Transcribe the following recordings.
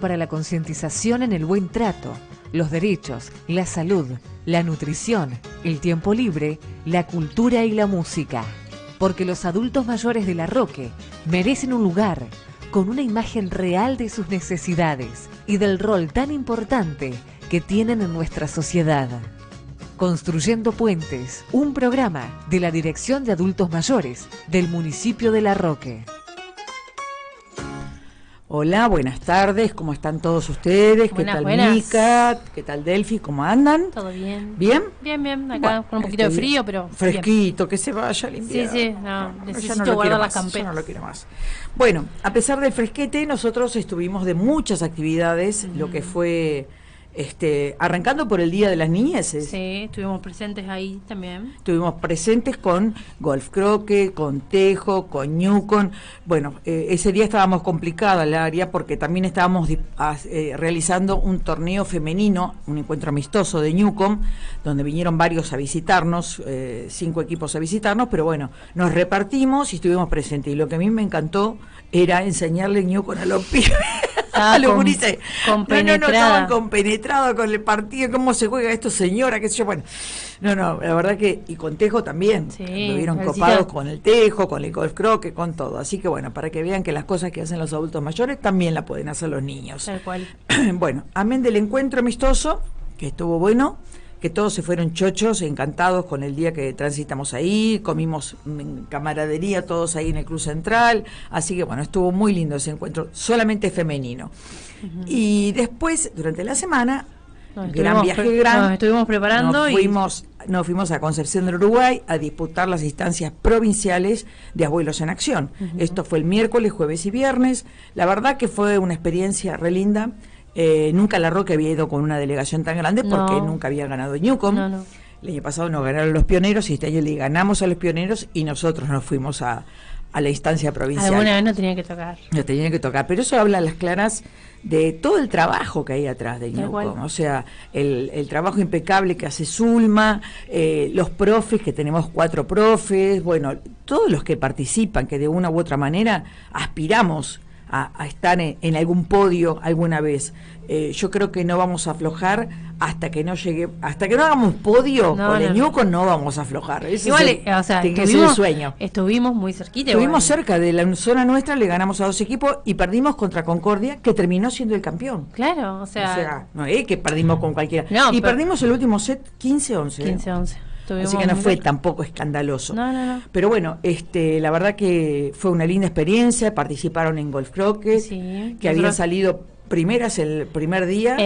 Para la concientización en el buen trato, los derechos, la salud, la nutrición, el tiempo libre, la cultura y la música. Porque los adultos mayores de La Roque merecen un lugar con una imagen real de sus necesidades y del rol tan importante que tienen en nuestra sociedad. Construyendo Puentes, un programa de la Dirección de Adultos Mayores del municipio de La Roque. Hola, buenas tardes, ¿cómo están todos ustedes? ¿Qué tal Mica? ¿Qué tal Delphi? ¿Cómo andan? Todo bien. ¿Bien? Bien, acá bueno, con un poquito de frío, pero fresquito, bien. Que se vaya el invierno. Sí, necesito guardar las camperas. Yo no lo quiero más. Bueno, a pesar del fresquete, nosotros estuvimos de muchas actividades, lo que fue... arrancando por el Día de las Niñeces. Sí, estuvimos presentes ahí también. Estuvimos presentes con golf croquet, con tejo, con ñucon. Bueno, ese día estábamos complicada el área porque también estábamos realizando un torneo femenino, un encuentro amistoso de ñucon, donde vinieron varios a visitarnos, 5 equipos a visitarnos, pero bueno, nos repartimos y estuvimos presentes. Y lo que a mí me encantó era enseñarle ñucon a los pibes. Ah, lo compenetrada. No, estaban compenetrados con el partido, cómo se juega esto, señora, qué sé yo, bueno. No, la verdad que, y con tejo también, sí, estuvieron copados con el tejo, con el golf croquet, con todo. Así que bueno, para que vean que las cosas que hacen los adultos mayores también las pueden hacer los niños. Tal cual. Bueno, amén del encuentro amistoso, que estuvo bueno, que todos se fueron chochos, encantados con el día que transitamos ahí, comimos en camaradería todos ahí en el Club Central, así que bueno, estuvo muy lindo ese encuentro, solamente femenino. Uh-huh. Y después, durante la semana, nos estuvimos preparando nos fuimos a Concepción del Uruguay a disputar las instancias provinciales de Abuelos en Acción. Uh-huh. Esto fue el miércoles, jueves y viernes. La verdad que fue una experiencia re linda. Nunca La Roque había ido con una delegación tan grande porque nunca había ganado Ñucom. No. El año pasado nos ganaron los pioneros y este año le ganamos a los pioneros y nosotros nos fuimos a la instancia provincial. Alguna vez no tenía que tocar. No tenía que tocar, pero eso habla a las claras de todo el trabajo que hay atrás de Ñucom. O sea, el trabajo impecable que hace Zulma, los profes, que tenemos 4 profes, bueno, todos los que participan, que de una u otra manera aspiramos a estar en algún podio alguna vez. Yo creo que no vamos a aflojar hasta que no hagamos podio con el Ñucom, no vamos a aflojar. Ese igual, es el sueño. Estuvimos muy cerquita. Estuvimos cerca de la zona nuestra, le ganamos a 2 equipos y perdimos contra Concordia, que terminó siendo el campeón. Claro, o sea no es que perdimos con cualquiera. Y perdimos el último set 15-11. 15-11. Así que no fue tampoco escandaloso. No. Pero bueno, la verdad que fue una linda experiencia, participaron en golf croquet, que habían salido primeras el primer día.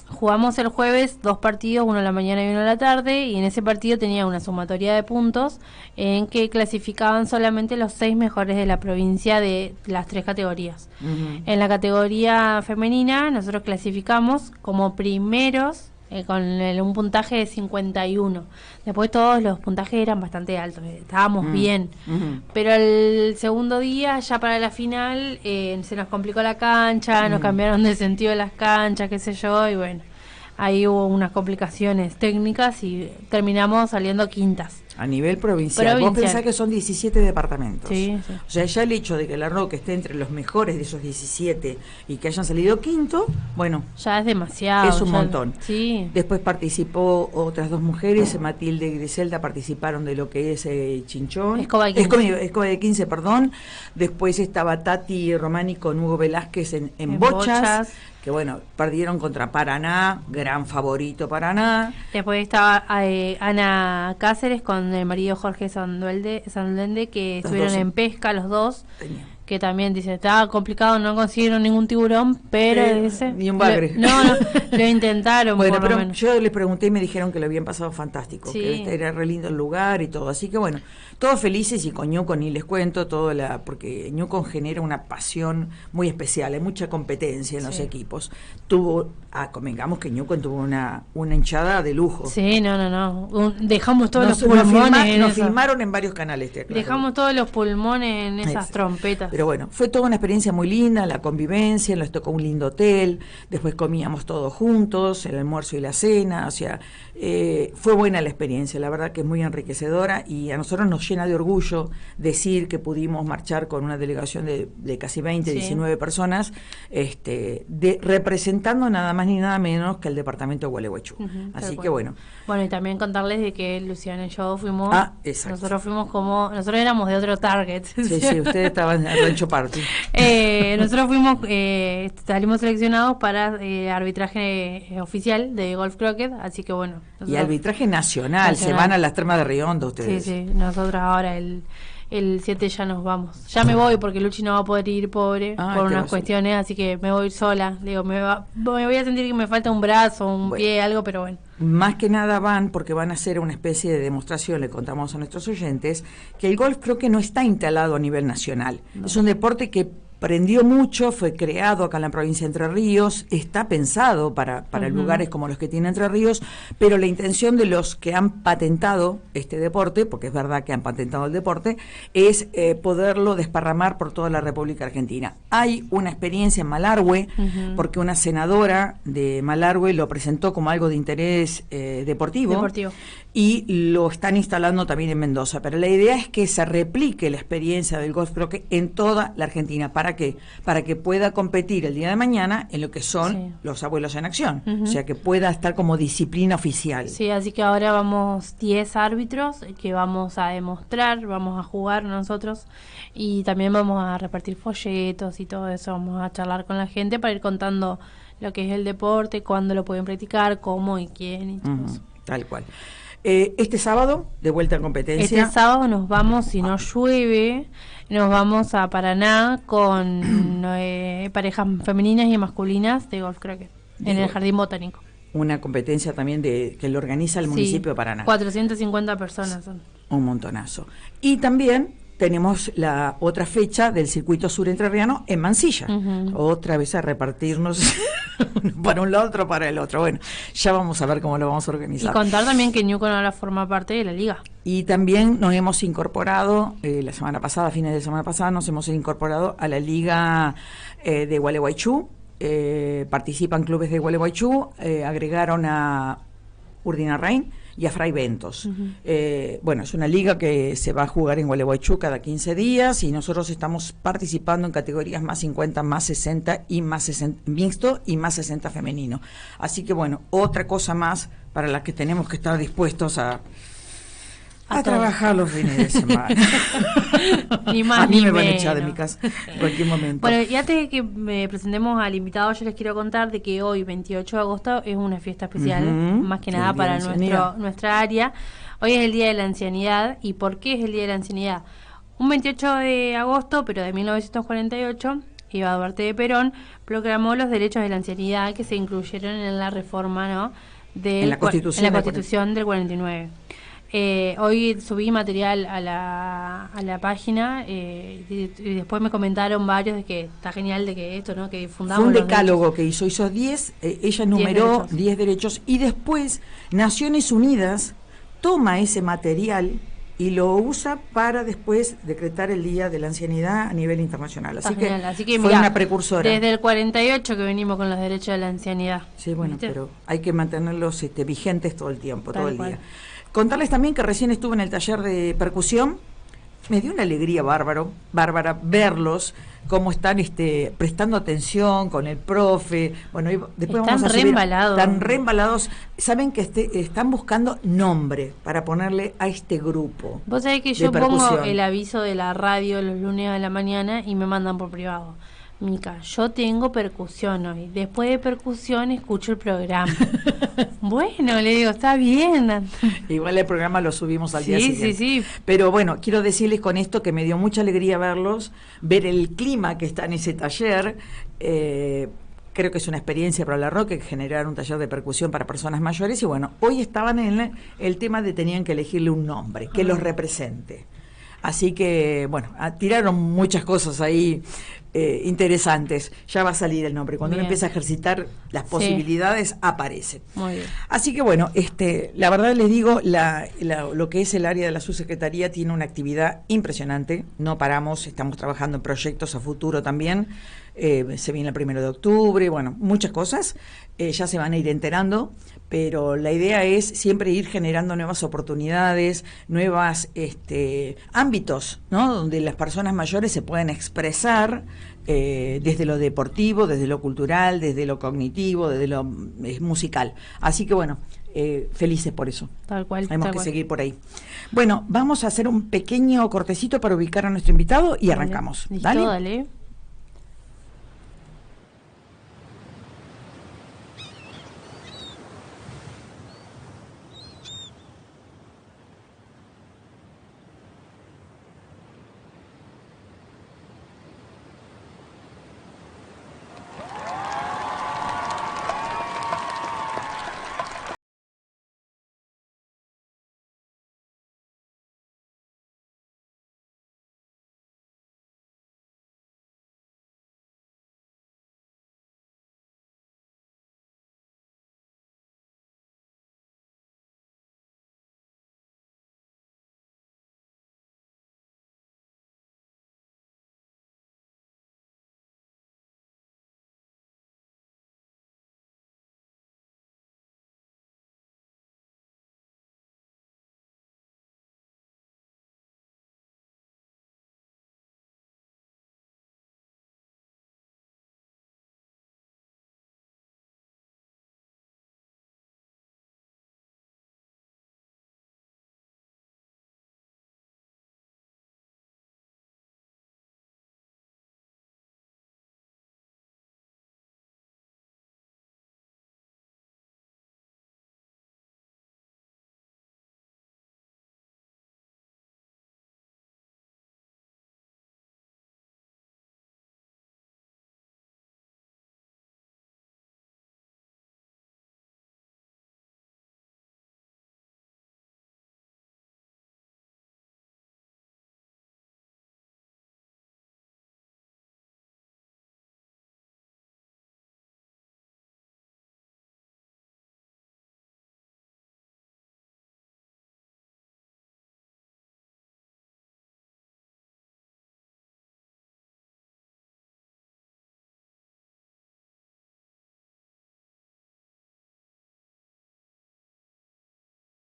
Jugamos el jueves 2 partidos, uno a la mañana y uno a la tarde, y en ese partido tenía una sumatoria de puntos en que clasificaban solamente los 6 mejores de la provincia de las 3 categorías. Uh-huh. En la categoría femenina nosotros clasificamos como primeros con un puntaje de 51. Después todos los puntajes eran bastante altos, estábamos bien. Uh-huh. Pero el segundo día, ya para la final, se nos complicó la cancha, nos cambiaron de sentido de las canchas, qué sé yo, y bueno, ahí hubo unas complicaciones técnicas y terminamos saliendo quintas. A nivel provincial. Vos pensás que son 17 departamentos. Sí. O sea, ya el hecho de que La Roque esté entre los mejores de esos 17 y que hayan salido quinto, bueno, ya es demasiado. Es un montón. Sí. Después participó otras 2 mujeres, Matilde y Griselda participaron de lo que es Chinchón. Escoba de 15, perdón. Después estaba Tati Romani con Hugo Velázquez en bochas. Que bueno, perdieron contra Paraná, gran favorito Paraná. Después estaba Ana Cáceres con el marido Jorge Sanduende, que estuvieron en pesca los dos. Que también dice, estaba complicado, no consiguieron ningún tiburón, pero ni un bagre. Lo intentaron. Bueno, pero yo les pregunté y me dijeron que lo habían pasado fantástico, que era re lindo el lugar y todo, así que bueno, todos felices. Y con Ñucom ni les cuento porque Ñucom genera una pasión muy especial, hay mucha competencia en los equipos. Convengamos que Ñucom tuvo una hinchada de lujo. Sí, dejamos todos los pulmones nos filmaron en varios canales. Dejamos todos los pulmones en esas trompetas. Pero bueno, fue toda una experiencia muy linda, la convivencia, nos tocó un lindo hotel, después comíamos todos juntos, el almuerzo y la cena, o sea, fue buena la experiencia, la verdad que es muy enriquecedora y a nosotros nos llena de orgullo decir que pudimos marchar con una delegación de casi 20, 19 personas, representando nada más ni nada menos que el departamento de Gualeguaychú. Así que bueno. Bueno, y también contarles de que Luciana y yo fuimos, nosotros éramos de otro target. Sí, ustedes estaban en el Rancho Party. Nosotros fuimos, salimos seleccionados para arbitraje oficial de golf croquet, así que bueno. Y arbitraje nacional, se van a las Termas de Riondo ustedes. Sí, nosotros ahora el 7 ya nos vamos. Ya me voy porque Luchi no va a poder ir, pobre, por unas cuestiones, así que me voy sola. Digo, me voy a sentir que me falta un brazo, un pie, algo, pero bueno. Más que nada van porque van a hacer una especie de demostración, le contamos a nuestros oyentes, que el golf creo que no está instalado a nivel nacional. No. Es un deporte que prendió mucho, fue creado acá en la provincia de Entre Ríos, está pensado para lugares como los que tiene Entre Ríos, pero la intención de los que han patentado este deporte, porque es verdad que han patentado el deporte, es poderlo desparramar por toda la República Argentina. Hay una experiencia en Malargüe, porque una senadora de Malargüe lo presentó como algo de interés deportivo, y lo están instalando también en Mendoza, pero la idea es que se replique la experiencia del golf croquet en toda la Argentina. ¿Para qué? Para que pueda competir el día de mañana en lo que son los abuelos en acción, o sea, que pueda estar como disciplina oficial. Sí, así que ahora vamos 10 árbitros que vamos a demostrar, vamos a jugar nosotros y también vamos a repartir folletos y todo eso, vamos a charlar con la gente para ir contando lo que es el deporte, cuándo lo pueden practicar, cómo y quién y todo eso. Tal cual. Este sábado, de vuelta en competencia. Este sábado nos vamos, si no llueve, nos vamos a Paraná con parejas femeninas y masculinas de golf croquet en el Jardín Botánico. Una competencia también que lo organiza el municipio de Paraná. 450 personas son. Un montonazo. Y también tenemos la otra fecha del circuito sur entrerriano en Mansilla. Otra vez a repartirnos para un lado, otro para el otro. Bueno, ya vamos a ver cómo lo vamos a organizar. Y contar también que Ñuco ahora forma parte de la liga. Y también nos hemos incorporado, la semana pasada, fines de semana pasada, nos hemos incorporado a la liga de Gualeguaychú. Participan clubes de Gualeguaychú, agregaron a Urdinarrain y a Fray Bentos. Bueno, es una liga que se va a jugar en Gualeguaychú cada 15 días y nosotros estamos participando en categorías más 50, más 60 y más 60 mixto y más 60 femenino. Así que bueno, otra cosa más para la que tenemos que estar dispuestos a trabajar los fines de semana. Ni más, a mí ni me van a menos. echar de mi casa en cualquier momento. Bueno, y antes de que me presentemos al invitado, yo les quiero contar de que hoy, 28 de agosto, es una fiesta especial, más que nada para nuestra área. Hoy es el Día de la Ancianidad. ¿Y por qué es el Día de la Ancianidad? Un 28 de agosto, pero de 1948, Eva Duarte de Perón proclamó los derechos de la ancianidad que se incluyeron en la reforma, ¿no?, en la Constitución del 49. Hoy subí material a la página y después me comentaron varios de que está genial de que esto, ¿no?, que difundamos. Fue un decálogo que hizo 10, ella enumeró 10 derechos y después Naciones Unidas toma ese material y lo usa para después decretar el Día de la Ancianidad a nivel internacional. Así que fue una precursora. Desde el 48 que venimos con los derechos de la ancianidad. Sí, bueno, ¿viste? Pero hay que mantenerlos vigentes todo el tiempo, todo el día. Contarles también que recién estuve en el taller de percusión. Me dio una alegría bárbara verlos, cómo están prestando atención con el profe. Bueno, después están vamos a subir. Están reembalados. Saben que están buscando nombre para ponerle a este grupo. Vos sabés que yo pongo el aviso de la radio los lunes a la mañana y me mandan por privado. Mica, yo tengo percusión hoy. Después de percusión escucho el programa. Bueno, le digo, está bien. Igual el programa lo subimos al día siguiente. Sí. Pero bueno, quiero decirles con esto que me dio mucha alegría verlos, ver el clima que está en ese taller. Creo que es una experiencia para la Roque generar un taller de percusión para personas mayores. Y bueno, hoy estaban en el tema de tenían que elegirle un nombre que los represente. Así que, bueno, tiraron muchas cosas ahí interesantes. Ya va a salir el nombre. Cuando uno empieza a ejercitar, las posibilidades aparecen. Muy bien. Así que, bueno, la verdad les digo, lo que es el área de la subsecretaría tiene una actividad impresionante. No paramos, estamos trabajando en proyectos a futuro también. Se viene el 1 de octubre, bueno, muchas cosas. Ya se van a ir enterando, pero la idea es siempre ir generando nuevas oportunidades, nuevos ámbitos, ¿no? Donde las personas mayores se pueden expresar desde lo deportivo, desde lo cultural, desde lo cognitivo, desde lo musical. Así que bueno, felices por eso. Tal cual. Tenemos que seguir por ahí. Bueno, vamos a hacer un pequeño cortecito para ubicar a nuestro invitado y arrancamos. Listo, dale.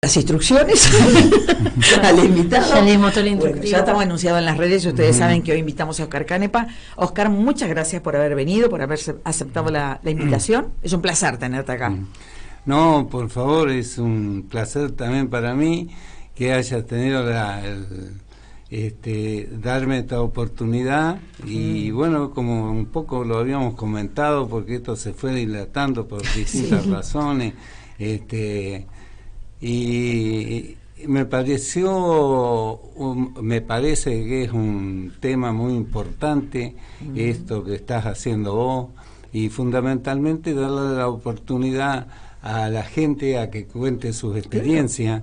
Las instrucciones al invitado. Ya leímos todo el instructivo. Bueno, ya estamos anunciados en las redes y ustedes saben que hoy invitamos a Oscar Canepa. Oscar, muchas gracias por haber venido, por haber aceptado la invitación. Es un placer tenerte acá. No, por favor, es un placer también para mí que hayas tenido darme esta oportunidad y bueno, como un poco lo habíamos comentado, porque esto se fue dilatando por distintas razones, y me parece que es un tema muy importante esto que estás haciendo vos, y fundamentalmente darle la oportunidad a la gente a que cuente sus experiencias,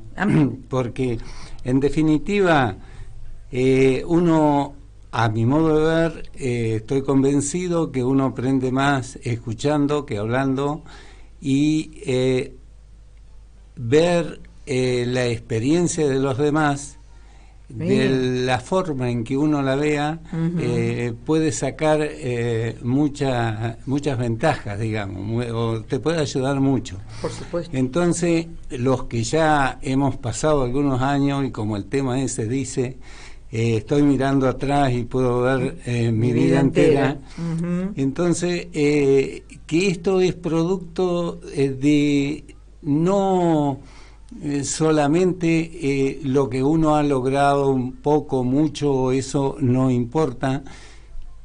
porque en definitiva uno, a mi modo de ver, estoy convencido que uno aprende más escuchando que hablando, y ver la experiencia de los demás, de la forma en que uno la vea, puede sacar muchas ventajas, digamos, o te puede ayudar mucho. Por supuesto. Entonces, los que ya hemos pasado algunos años, y como el tema ese dice, estoy mirando atrás y puedo ver mi vida entera. Entonces, que esto es producto de no solamente lo que uno ha logrado, un poco, mucho, eso no importa,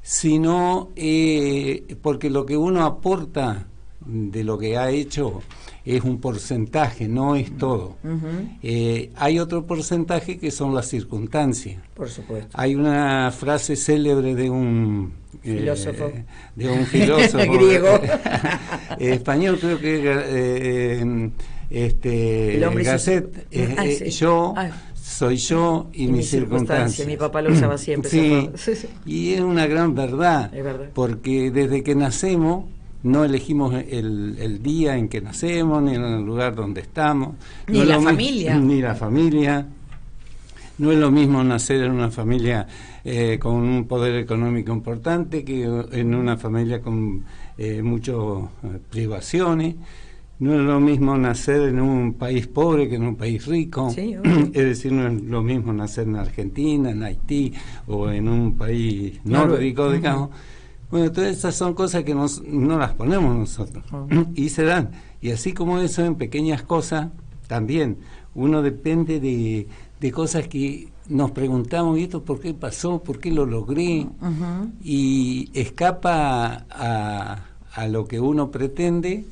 sino porque lo que uno aporta de lo que ha hecho es un porcentaje, no es todo. Hay otro porcentaje que son las circunstancias. Por supuesto. Hay una frase célebre de un filósofo griego español, creo que el hombre Gasset, yo Sí. yo y mis circunstancias. Mi papá lo usaba siempre. Sí, y es una gran verdad, es verdad, porque desde que nacemos no elegimos el día en que nacemos, ni en el lugar donde estamos. Ni la familia. Ni la familia. No es lo mismo nacer en una familia con un poder económico importante que en una familia con muchas privaciones. No es lo mismo nacer en un país pobre que en un país rico. Sí, es decir, no es lo mismo nacer en Argentina, en Haití o en un país nórdico, digamos. Bueno, todas esas son cosas que no las ponemos nosotros. Y se dan. Y así como eso, en pequeñas cosas, también uno depende de cosas que nos preguntamos, ¿y esto por qué pasó? ¿Por qué lo logré? Y escapa a lo que uno pretende,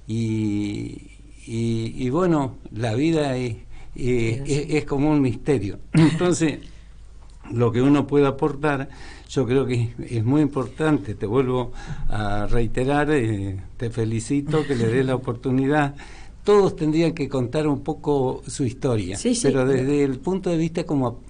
y bueno, la vida es como un misterio. Entonces, lo que uno puede aportar, yo creo que es muy importante. Te vuelvo a reiterar, te felicito que le des la oportunidad. Todos tendrían que contar un poco su historia, pero desde el punto de vista como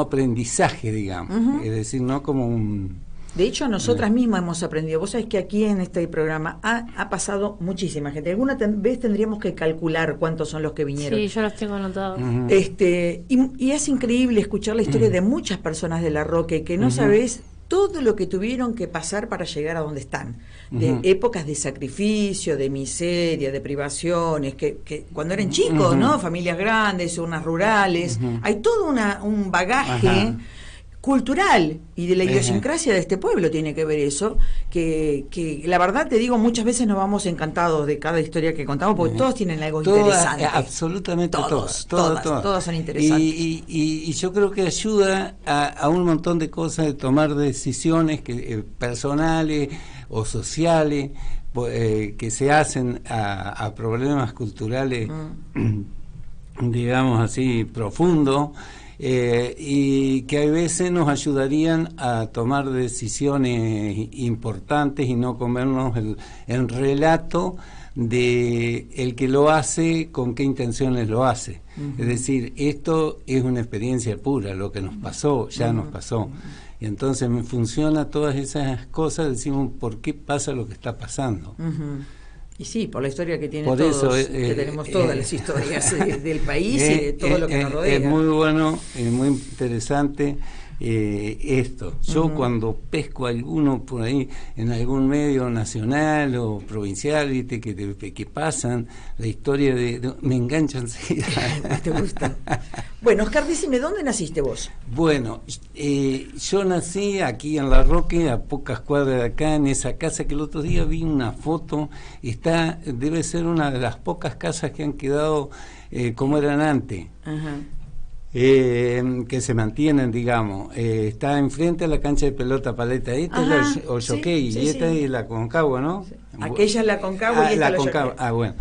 aprendizaje, digamos, es decir, no como un... De hecho, nosotras mismas hemos aprendido. Vos sabés que aquí en este programa ha pasado muchísima gente. Alguna vez tendríamos que calcular cuántos son los que vinieron. Sí, yo los tengo anotados. Y es increíble escuchar la historia de muchas personas de La Roque que no sabés todo lo que tuvieron que pasar para llegar a donde están. De épocas de sacrificio, de miseria, de privaciones, que cuando eran chicos, ¿no? Familias grandes, zonas rurales. Hay todo un bagaje cultural y de la idiosincrasia de este pueblo tiene que ver eso, que la verdad te digo, muchas veces nos vamos encantados de cada historia que contamos, porque todos tienen algo interesante. Absolutamente todas son interesantes. Y yo creo que ayuda a un montón de cosas, de tomar decisiones personales o sociales, que se hacen a problemas culturales, digamos así, profundos, y que a veces nos ayudarían a tomar decisiones importantes y no comernos el relato de el que lo hace, con qué intenciones lo hace. Es decir, esto es una experiencia pura, lo que nos pasó, ya nos pasó. Y entonces me funciona todas esas cosas, decimos, ¿por qué pasa lo que está pasando? Y sí, por la historia que tiene por todos, eso, que tenemos todas las historias del país y de todo lo que nos rodea. Es muy bueno, es muy interesante esto. Yo cuando pesco a alguno por ahí en algún medio nacional o provincial, ¿viste? Que pasan la historia me engancha enseguida. ¿Te gusta? Bueno, Oscar, decime, ¿dónde naciste vos? Bueno, yo nací aquí en La Roque, a pocas cuadras de acá, en esa casa que el otro día vi una foto. Debe ser una de las pocas casas que han quedado como eran antes. Que se mantienen, digamos. Está enfrente a la cancha de pelota Paleta. Esta es la Oyoquei, y esta es la Concagua, ¿no? Sí. Aquella es la Concagua y esta la Concagua. Bueno.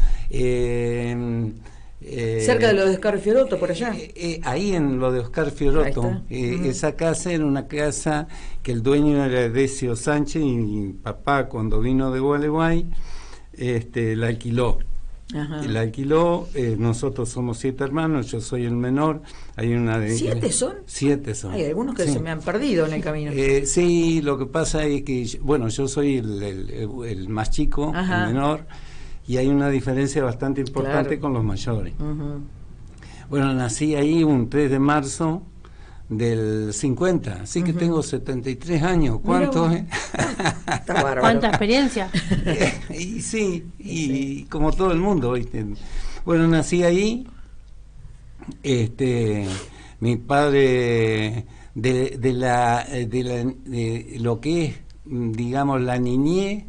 Cerca de lo de Oscar Fioroto, por allá. Ahí en lo de Oscar Fioroto. Esa casa era una casa que el dueño era Decio Sánchez, y mi papá, cuando vino de Gualeguay, la alquiló. La alquiló. Nosotros somos 7 hermanos, yo soy el menor. Hay una de 7 son. 7 son. Hay algunos que se me han perdido en el camino. Sí, lo que pasa es que yo soy el más chico, el menor, y hay una diferencia bastante importante con los mayores. Bueno, nací ahí un 3 de marzo del 50, así que tengo 73 años. ¿Cuánto? Está bárbaro. ¿Cuánta experiencia? y como todo el mundo, ¿viste? Bueno, nací ahí. Mi padre de lo que es, digamos, la niñez,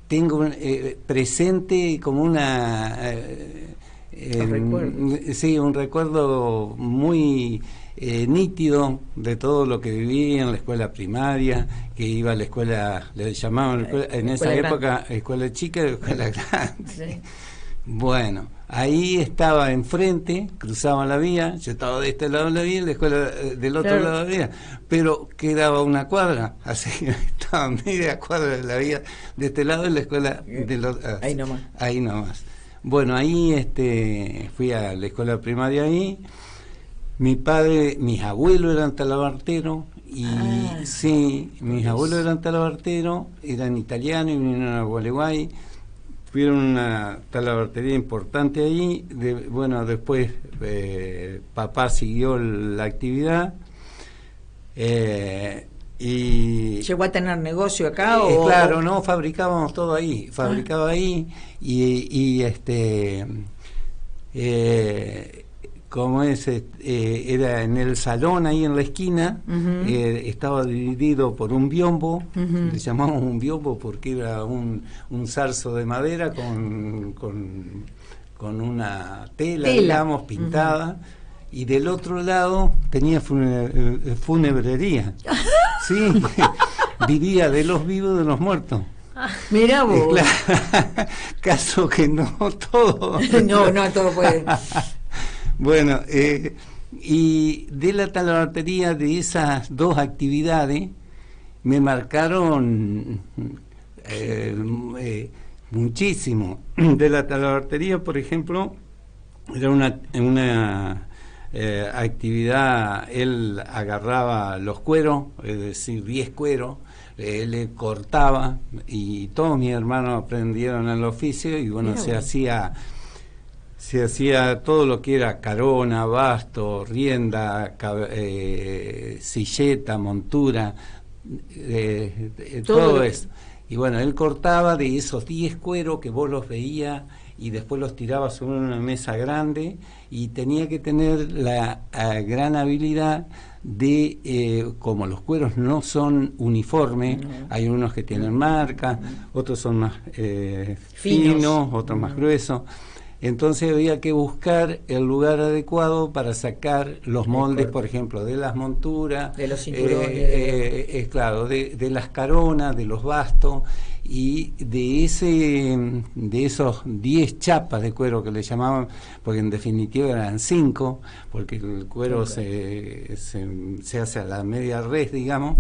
tengo presente como un recuerdo muy nítido de todo lo que viví en la escuela primaria, que iba a la escuela, le llamaban en esa época escuela chica y escuela grande. Sí. Bueno, ahí estaba enfrente, cruzaban la vía, yo estaba de este lado de la vía y la escuela del otro lado de la vía, pero quedaba una cuadra, así que estaba media cuadra de la vía de este lado y la escuela del otro. Ahí nomás. Ahí nomás. Bueno, ahí fui a la escuela primaria ahí. Mis abuelos eran talabarteros, y sí, mis abuelos eran talabarteros, eran italianos y vinieron a Gualeguay, tuvieron una talabartería importante ahí. Después papá siguió la actividad. Y ¿llegó a tener negocio acá? Claro, no, fabricábamos todo ahí, ahí, y como era en el salón ahí en la esquina, estaba dividido por un biombo, le llamamos un biombo porque era un zarzo de madera con una tela, digamos, pintada. Y del otro lado tenía funebrería. Sí, vivía de los vivos, de los muertos. Mirá vos. Claro, caso que no todo. no todo puede. Bueno, y de la talabartería, de esas dos actividades, me marcaron muchísimo. De la talabartería, por ejemplo, era una actividad. Él agarraba los cueros, es decir, 10 cueros, él le cortaba, y todos mis hermanos aprendieron el oficio, y bueno, se hacía todo lo que era carona, basto, rienda, silleta, montura, todo eso. Y bueno, él cortaba de esos 10 cueros que vos los veías, y después los tiraba sobre una mesa grande, y tenía que tener la gran habilidad de, como los cueros no son uniformes, hay unos que tienen marca, otros son más finos, otros más gruesos. Entonces había que buscar el lugar adecuado para sacar los moldes, por ejemplo, de las monturas, de los cinturones, claro, de las caronas, de los bastos, y de esos 10 chapas de cuero que le llamaban, porque en definitiva eran 5, porque el cuero se hace a la media res, digamos.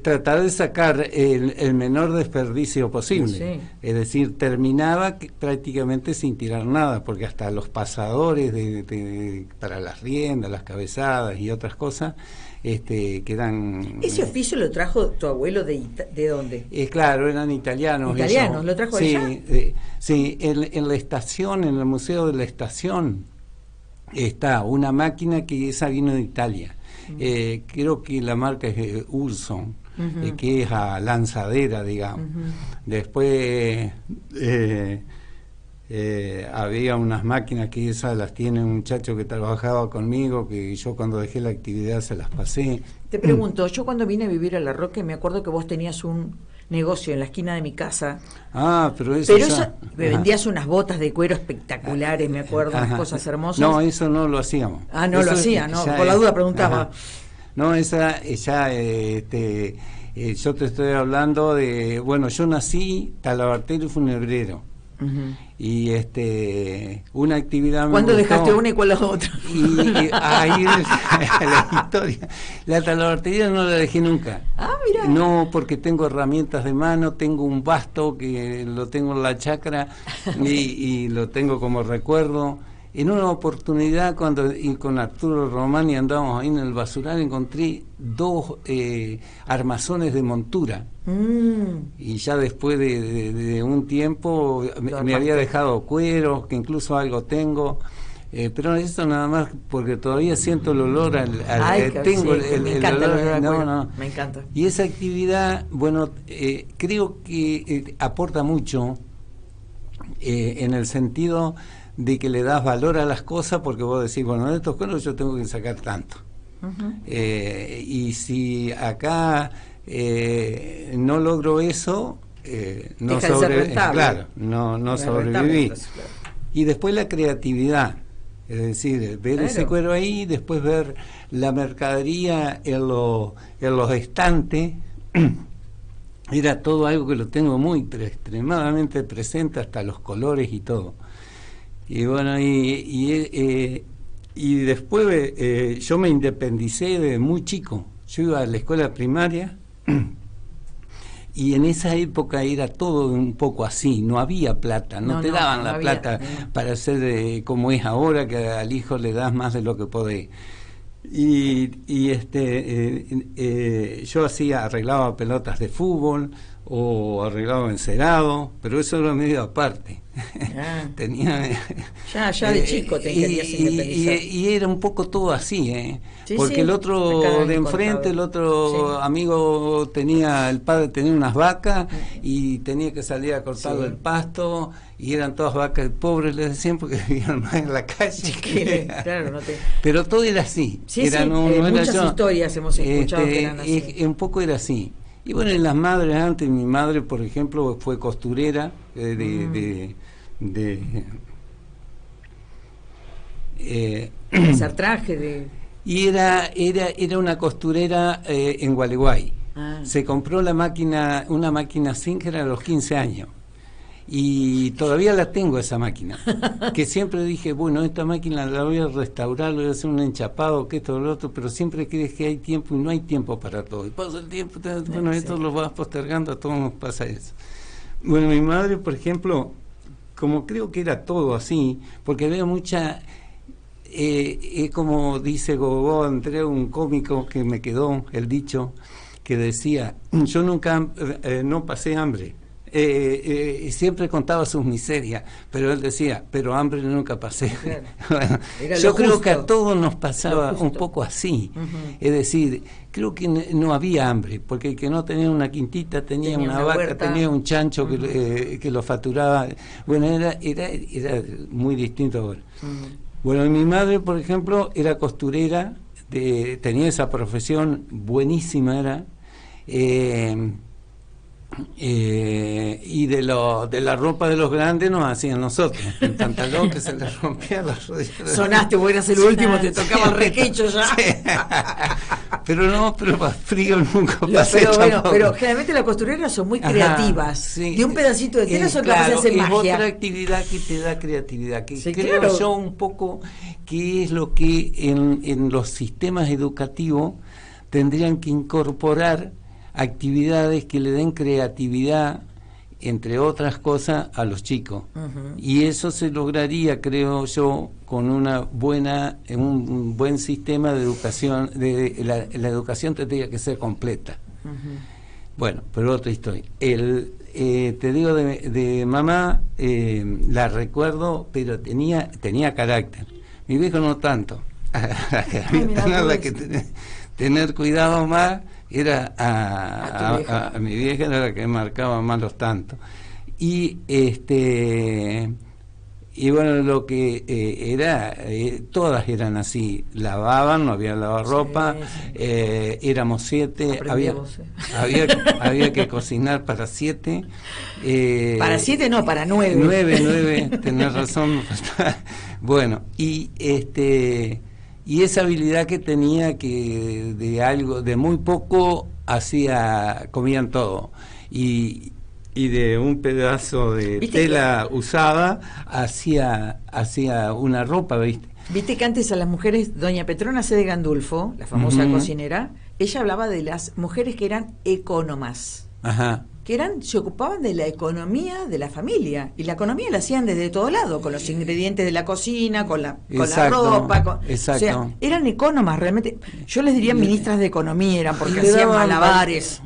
Tratar de sacar el menor desperdicio posible, es decir, terminaba prácticamente sin tirar nada, porque hasta los pasadores para las riendas, las cabezadas y otras cosas quedan. ¿Ese oficio lo trajo tu abuelo de dónde? Claro, eran italianos. ¿Italianos? ¿Lo trajo allá? Sí, en la estación, en el Museo de la Estación, está una máquina que esa vino de Italia. Creo que la marca es Urson, que es a lanzadera, digamos. Después había unas máquinas que esas las tiene un muchacho que trabajaba conmigo, que yo cuando dejé la actividad se las pasé. Te pregunto, yo cuando vine a vivir a La Roque me acuerdo que vos tenías un negocio en la esquina de mi casa. Pero eso me vendías unas botas de cuero espectaculares, me acuerdo, unas cosas hermosas. No, eso no lo hacíamos. No lo hacía, no, por la duda preguntaba. No, esa ya yo te estoy hablando de, bueno, yo nací talabartero y funebrero. Y una actividad. ¿Cuándo dejaste una y cuál la otra? Y ahí la historia. La talabartería no la dejé nunca. Mira. No, porque tengo herramientas de mano, tengo un basto que lo tengo en la chacra y lo tengo como recuerdo. En una oportunidad, cuando con Arturo Romani andábamos ahí en el basural, encontré 2 armazones de montura. Y ya después de un tiempo me había dejado cueros, que incluso algo tengo. Pero eso nada más porque todavía siento el olor tengo me encanta el olor. Me encanta. Y esa actividad, bueno, creo que aporta mucho en el sentido de que le das valor a las cosas, porque vos decís, bueno, de estos cueros yo tengo que sacar tanto. Y si acá no logro eso, no sobreviví. Y después la creatividad, es decir, ver ese cuero ahí, después ver la mercadería en los estantes. Era todo algo que lo tengo extremadamente presente, hasta los colores y todo. Y bueno, y después yo me independicé de muy chico. Yo iba a la escuela primaria y en esa época era todo un poco así, no había plata, no te daban la plata para hacer como es ahora, que al hijo le das más de lo que podés. Y yo arreglaba pelotas de fútbol o arreglaba encerado, pero eso era medio aparte. Tenía ya de chico te querías independizar. Y era un poco todo así, porque el otro de enfrente, el otro amigo el padre tenía unas vacas y tenía que salir a cortar el pasto, y eran todas vacas pobres, les decían, porque vivían más en la calle. Claro, pero todo era así. Muchas historias hemos escuchado que eran así. Un poco era así. Y bueno, en las madres antes, mi madre, por ejemplo, fue costurera hacer traje y era una costurera en Gualeguay. Se compró una máquina Singer a los 15 años. Y todavía la tengo esa máquina, que siempre dije, bueno, esta máquina la voy a restaurar, le voy a hacer un enchapado, que esto, lo otro, pero siempre crees que hay tiempo y no hay tiempo para todo. Y pasa el tiempo, bueno, esto lo vas postergando, a todos nos pasa eso. Bueno, mi madre, por ejemplo, como creo que era todo así, porque había mucha... es como dice Gogó Andreu, un cómico que me quedó el dicho, que decía, yo nunca no pasé hambre. Siempre contaba sus miserias, pero él decía, pero hambre nunca pasé. Claro. Bueno, yo creo que a todos nos pasaba un poco así. Es decir, creo que no había hambre, porque el que no tenía una quintita tenía una vaca, huerta, tenía un chancho que lo facturaba. Bueno, era muy distinto ahora. Bueno, mi madre, por ejemplo, era costurera, tenía esa profesión buenísima, era... y de la ropa de los grandes nos hacían nosotros, el pantalón que se le rompía las rodillas. Sonaste, vos eras el último, te tocaba el requecho ya. Sí. Pero para frío nunca pasé. Pero generalmente las costureras son muy creativas. Sí. De un pedacito de tela son capaces de hacer magia. Es otra actividad que te da creatividad, que creo yo un poco que es lo que en los sistemas educativos tendrían que incorporar, actividades que le den creatividad, entre otras cosas, a los chicos. Y eso se lograría, creo yo, con un buen sistema de educación. La educación tendría que ser completa. Bueno, pero otra historia. Te digo de mamá, la recuerdo, pero tenía carácter. Mi viejo no tanto. Había que tener cuidado más. Era a mi vieja, era la que marcaba más los tantos. Y bueno, lo que todas eran así, lavaban, no había lavarropa, éramos 7, había que cocinar para 7. Para 7 no, para 9. 9, tenés razón. Bueno, y esa habilidad que tenía, que de muy poco comían todo, y de un pedazo de tela usada hacía una ropa, ¿viste? Viste que antes a las mujeres, doña Petrona C. de Gandulfo, la famosa cocinera, ella hablaba de las mujeres que eran ecónomas. Que se ocupaban de la economía de la familia, y la economía la hacían desde todo lado, con los ingredientes de la cocina, con la ropa, o sea, eran ecónomas realmente. Yo les diría ministras de economía, eran, porque hacían malabares.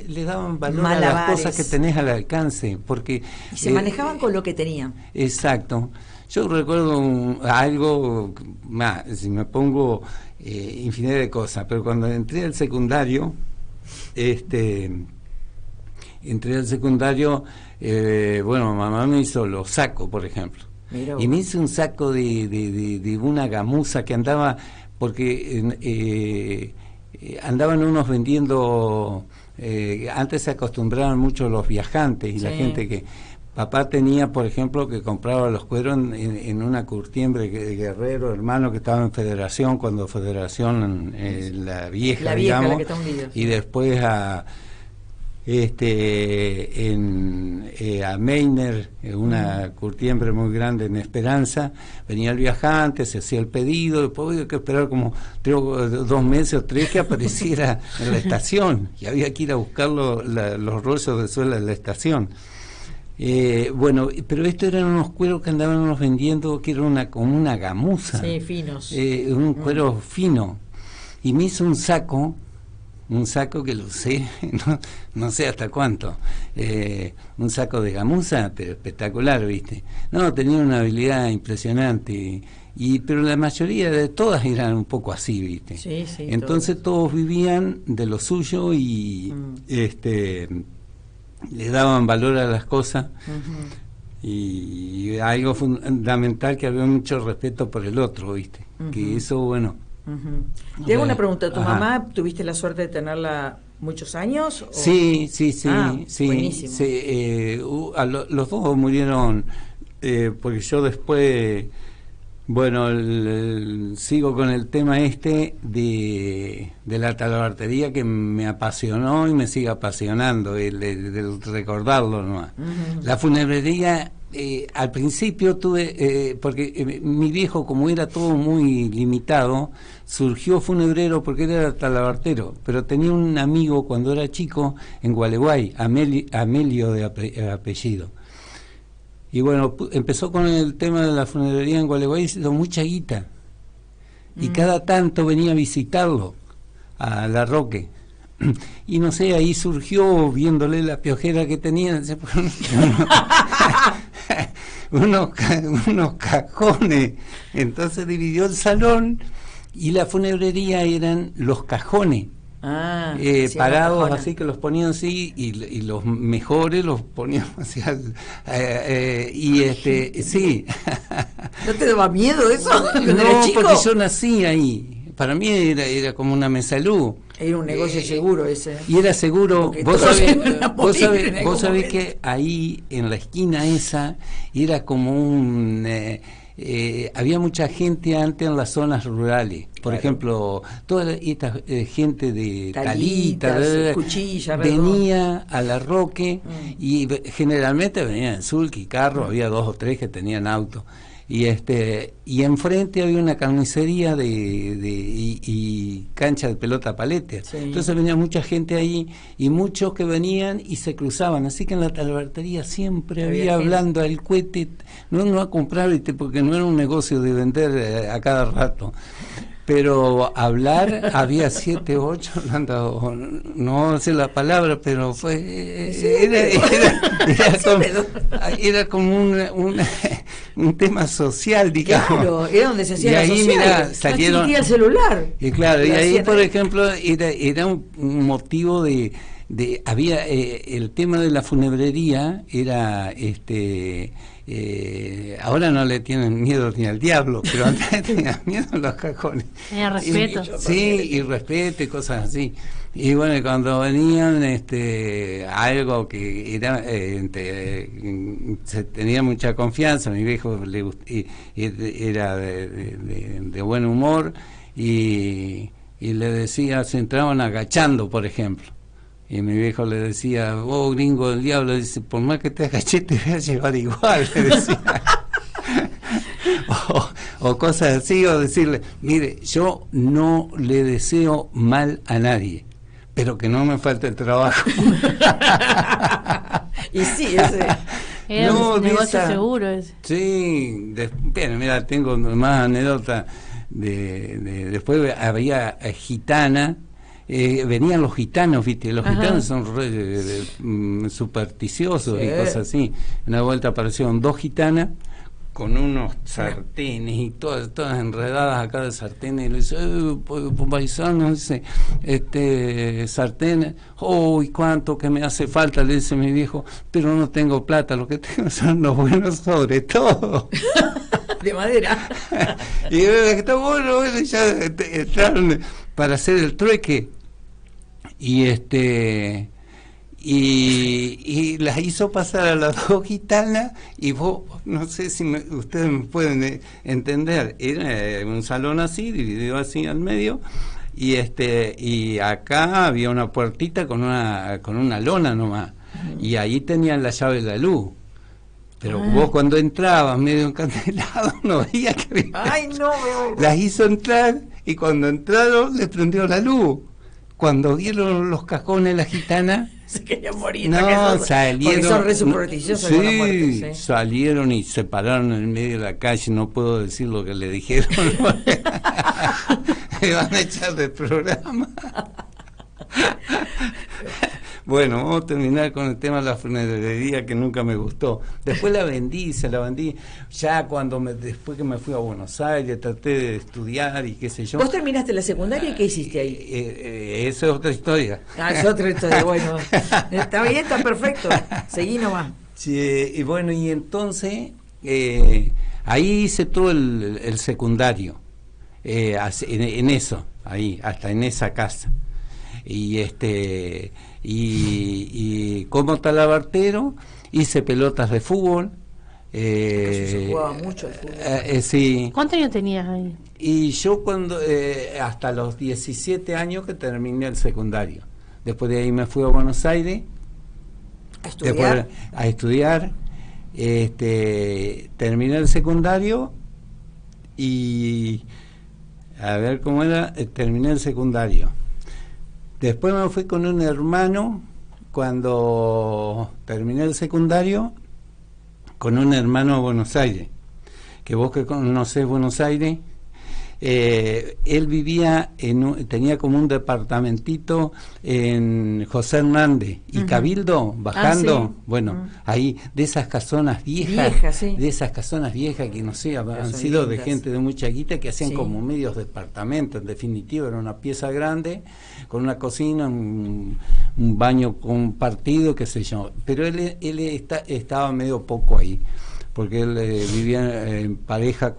Le daban valor a las cosas que tenés al alcance, porque y se manejaban con lo que tenían. Exacto. Yo recuerdo algo más, si me pongo infinidad de cosas, pero cuando entré al secundario, bueno, mamá me hizo los sacos, por ejemplo. Y me hizo un saco de una gamuza que andaba, porque andaban unos vendiendo, antes se acostumbraban mucho los viajantes y la gente que... Papá tenía, por ejemplo, que compraba los cueros en una curtiembre de Guerrero, hermano, que estaba en Federación, cuando Federación, la vieja, digamos, la que está hundida, y después a Meiner, una curtiembre muy grande en Esperanza, venía el viajante, se hacía el pedido, después había que esperar como 2 meses o 3 que apareciera en la estación, y había que ir a buscar los rollos de suela en la estación. Bueno, pero estos eran unos cueros que andaban vendiendo, que era como una gamuza. Sí, finos. Un cuero fino. Y me hizo un saco que lo usé, no sé hasta cuánto, un saco de gamuza, pero espectacular, ¿viste? No, tenía una habilidad impresionante, pero la mayoría de todas eran un poco así, ¿viste? Sí, entonces todos vivían de lo suyo y le daban valor a las cosas. Y algo fundamental, que había mucho respeto por el otro, ¿viste? Que eso, bueno. Te hago una pregunta. ¿Tu mamá tuviste la suerte de tenerla muchos años? ¿O? Sí. Buenísimo. Los dos murieron, porque yo después, bueno, sigo con el tema de la talabartería, que me apasionó y me sigue apasionando, el recordarlo nomás. La funebrería, al principio tuve, porque mi viejo, como era todo muy limitado, surgió funebrero porque era talabartero, pero tenía un amigo cuando era chico en Gualeguay, Amelio de apellido. Y bueno, empezó con el tema de la funebrería en Gualeguay, hizo mucha guita. Y cada tanto venía a visitarlo, a La Roque. Y no sé, ahí surgió, viéndole la piojera que tenía, unos cajones. Entonces dividió el salón, y la funebrería eran los cajones. Parados, cajones, así, que los ponían así, y los mejores los ponían así sí. ¿No te daba miedo eso? No, porque yo nací ahí. Para mí era como una mesalú. Era un negocio seguro ese. Y era seguro. Vos sabés que ahí en la esquina esa era como había mucha gente antes en las zonas rurales. Por ejemplo, toda esta gente de Talita, Cuchilla, venía a La Roque, y generalmente venían en sulky, carro, había 2 o 3 que tenían auto. Y enfrente había una carnicería y cancha de pelota palete. Entonces venía mucha gente ahí, y muchos que venían y se cruzaban, así que en la talabartería siempre había hablando al cohete, no a comprar, ¿viste? Porque no era un negocio de vender a cada rato, pero hablar había 7, 8, no sé la palabra, pero fue era como un tema social, digamos. Claro, era donde se hacía la ahí, social. Mira, salieron, no existía el celular. Y claro, y ahí, por ejemplo, era un motivo había el tema de la funebrería, era ahora no le tienen miedo ni al diablo, pero antes tenían miedo a los cajones. Tenía respeto. Y respeto y cosas así. Y bueno, cuando venían algo que era se tenía mucha confianza, mi viejo era de buen humor, y le decía, se entraban agachando, por ejemplo. Y mi viejo le decía, vos, gringo del diablo, dice, por más que te agaché te voy a llevar igual, le decía. o cosas así, o decirle, mire, yo no le deseo mal a nadie, pero que no me falte el trabajo. Y sí, ese era un negocio seguro ese. Sí, pero mira, tengo más anécdotas después había gitana. Venían los gitanos, ¿viste? Los gitanos son supersticiosos y cosas así. Una vuelta aparecieron 2 gitanas con unos sartenes y todas enredadas acá de sartenes, y le dice, paisano, dice, sartenes, y cuánto que me hace falta, le dice mi viejo, pero no tengo plata, lo que tengo son los buenos, sobre todo. De madera. Y está bueno, ya entraron para hacer el trueque, y las hizo pasar a las 2 gitanas, y vos, no sé si ustedes me pueden entender, era un salón así, dividido así al medio, y acá había una puertita con una lona nomás, y ahí tenían la llave de la luz. Pero vos cuando entrabas medio encandelado no veías que había. Ay, no, las hizo entrar, y cuando entraron les prendió la luz. Cuando vieron los cajones las gitanas, se querían morir. No, salieron. Son re supersticiosos con la muerte, sí. Salieron y se pararon en el medio de la calle. No puedo decir lo que le dijeron. Me van a echar del programa. Bueno, vamos a terminar con el tema de la fonederería, que nunca me gustó. Después se la vendí. Ya después que me fui a Buenos Aires, traté de estudiar y qué sé yo. ¿Vos terminaste la secundaria y qué hiciste ahí? Esa es otra historia. Es otra historia, bueno. Está bien, está perfecto. Seguí nomás. Sí, y bueno, y entonces ahí hice todo el secundario. En eso, ahí, hasta en esa casa. Y como talabartero hice pelotas de fútbol. Se jugaba mucho el fútbol. Sí. ¿Cuántos años tenías ahí? Y yo hasta los 17 años que terminé el secundario. Después de ahí me fui a Buenos Aires a estudiar. Terminé el secundario y a ver cómo era, terminé el secundario. Después me fui con un hermano, cuando terminé el secundario, con un hermano a Buenos Aires, que vos que conocés Buenos Aires. Él vivía tenía como un departamentito en José Hernández y Cabildo, bajando, sí. Bueno, ahí de esas casonas viejas, sí. De esas casonas viejas que no sé, han sido lindas, de gente de mucha guita, que hacían como medios departamentos. En definitiva era una pieza grande con una cocina, un baño compartido, qué sé yo, pero él estaba medio poco ahí, porque él vivía en pareja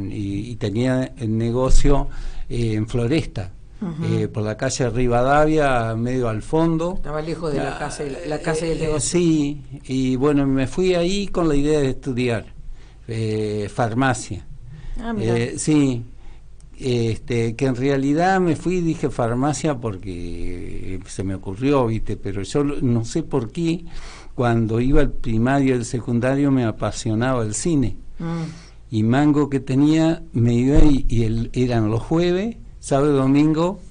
y tenía el negocio en Floresta, por la calle Rivadavia, medio al fondo. Estaba lejos de la casa y el negocio. Sí, y bueno, me fui ahí con la idea de estudiar farmacia. Sí, que en realidad me fui y dije farmacia porque se me ocurrió, ¿viste? Pero yo no sé por qué. Cuando iba al primario y al secundario me apasionaba el cine. Y mango que tenía, me iba eran los jueves, sábado y domingo,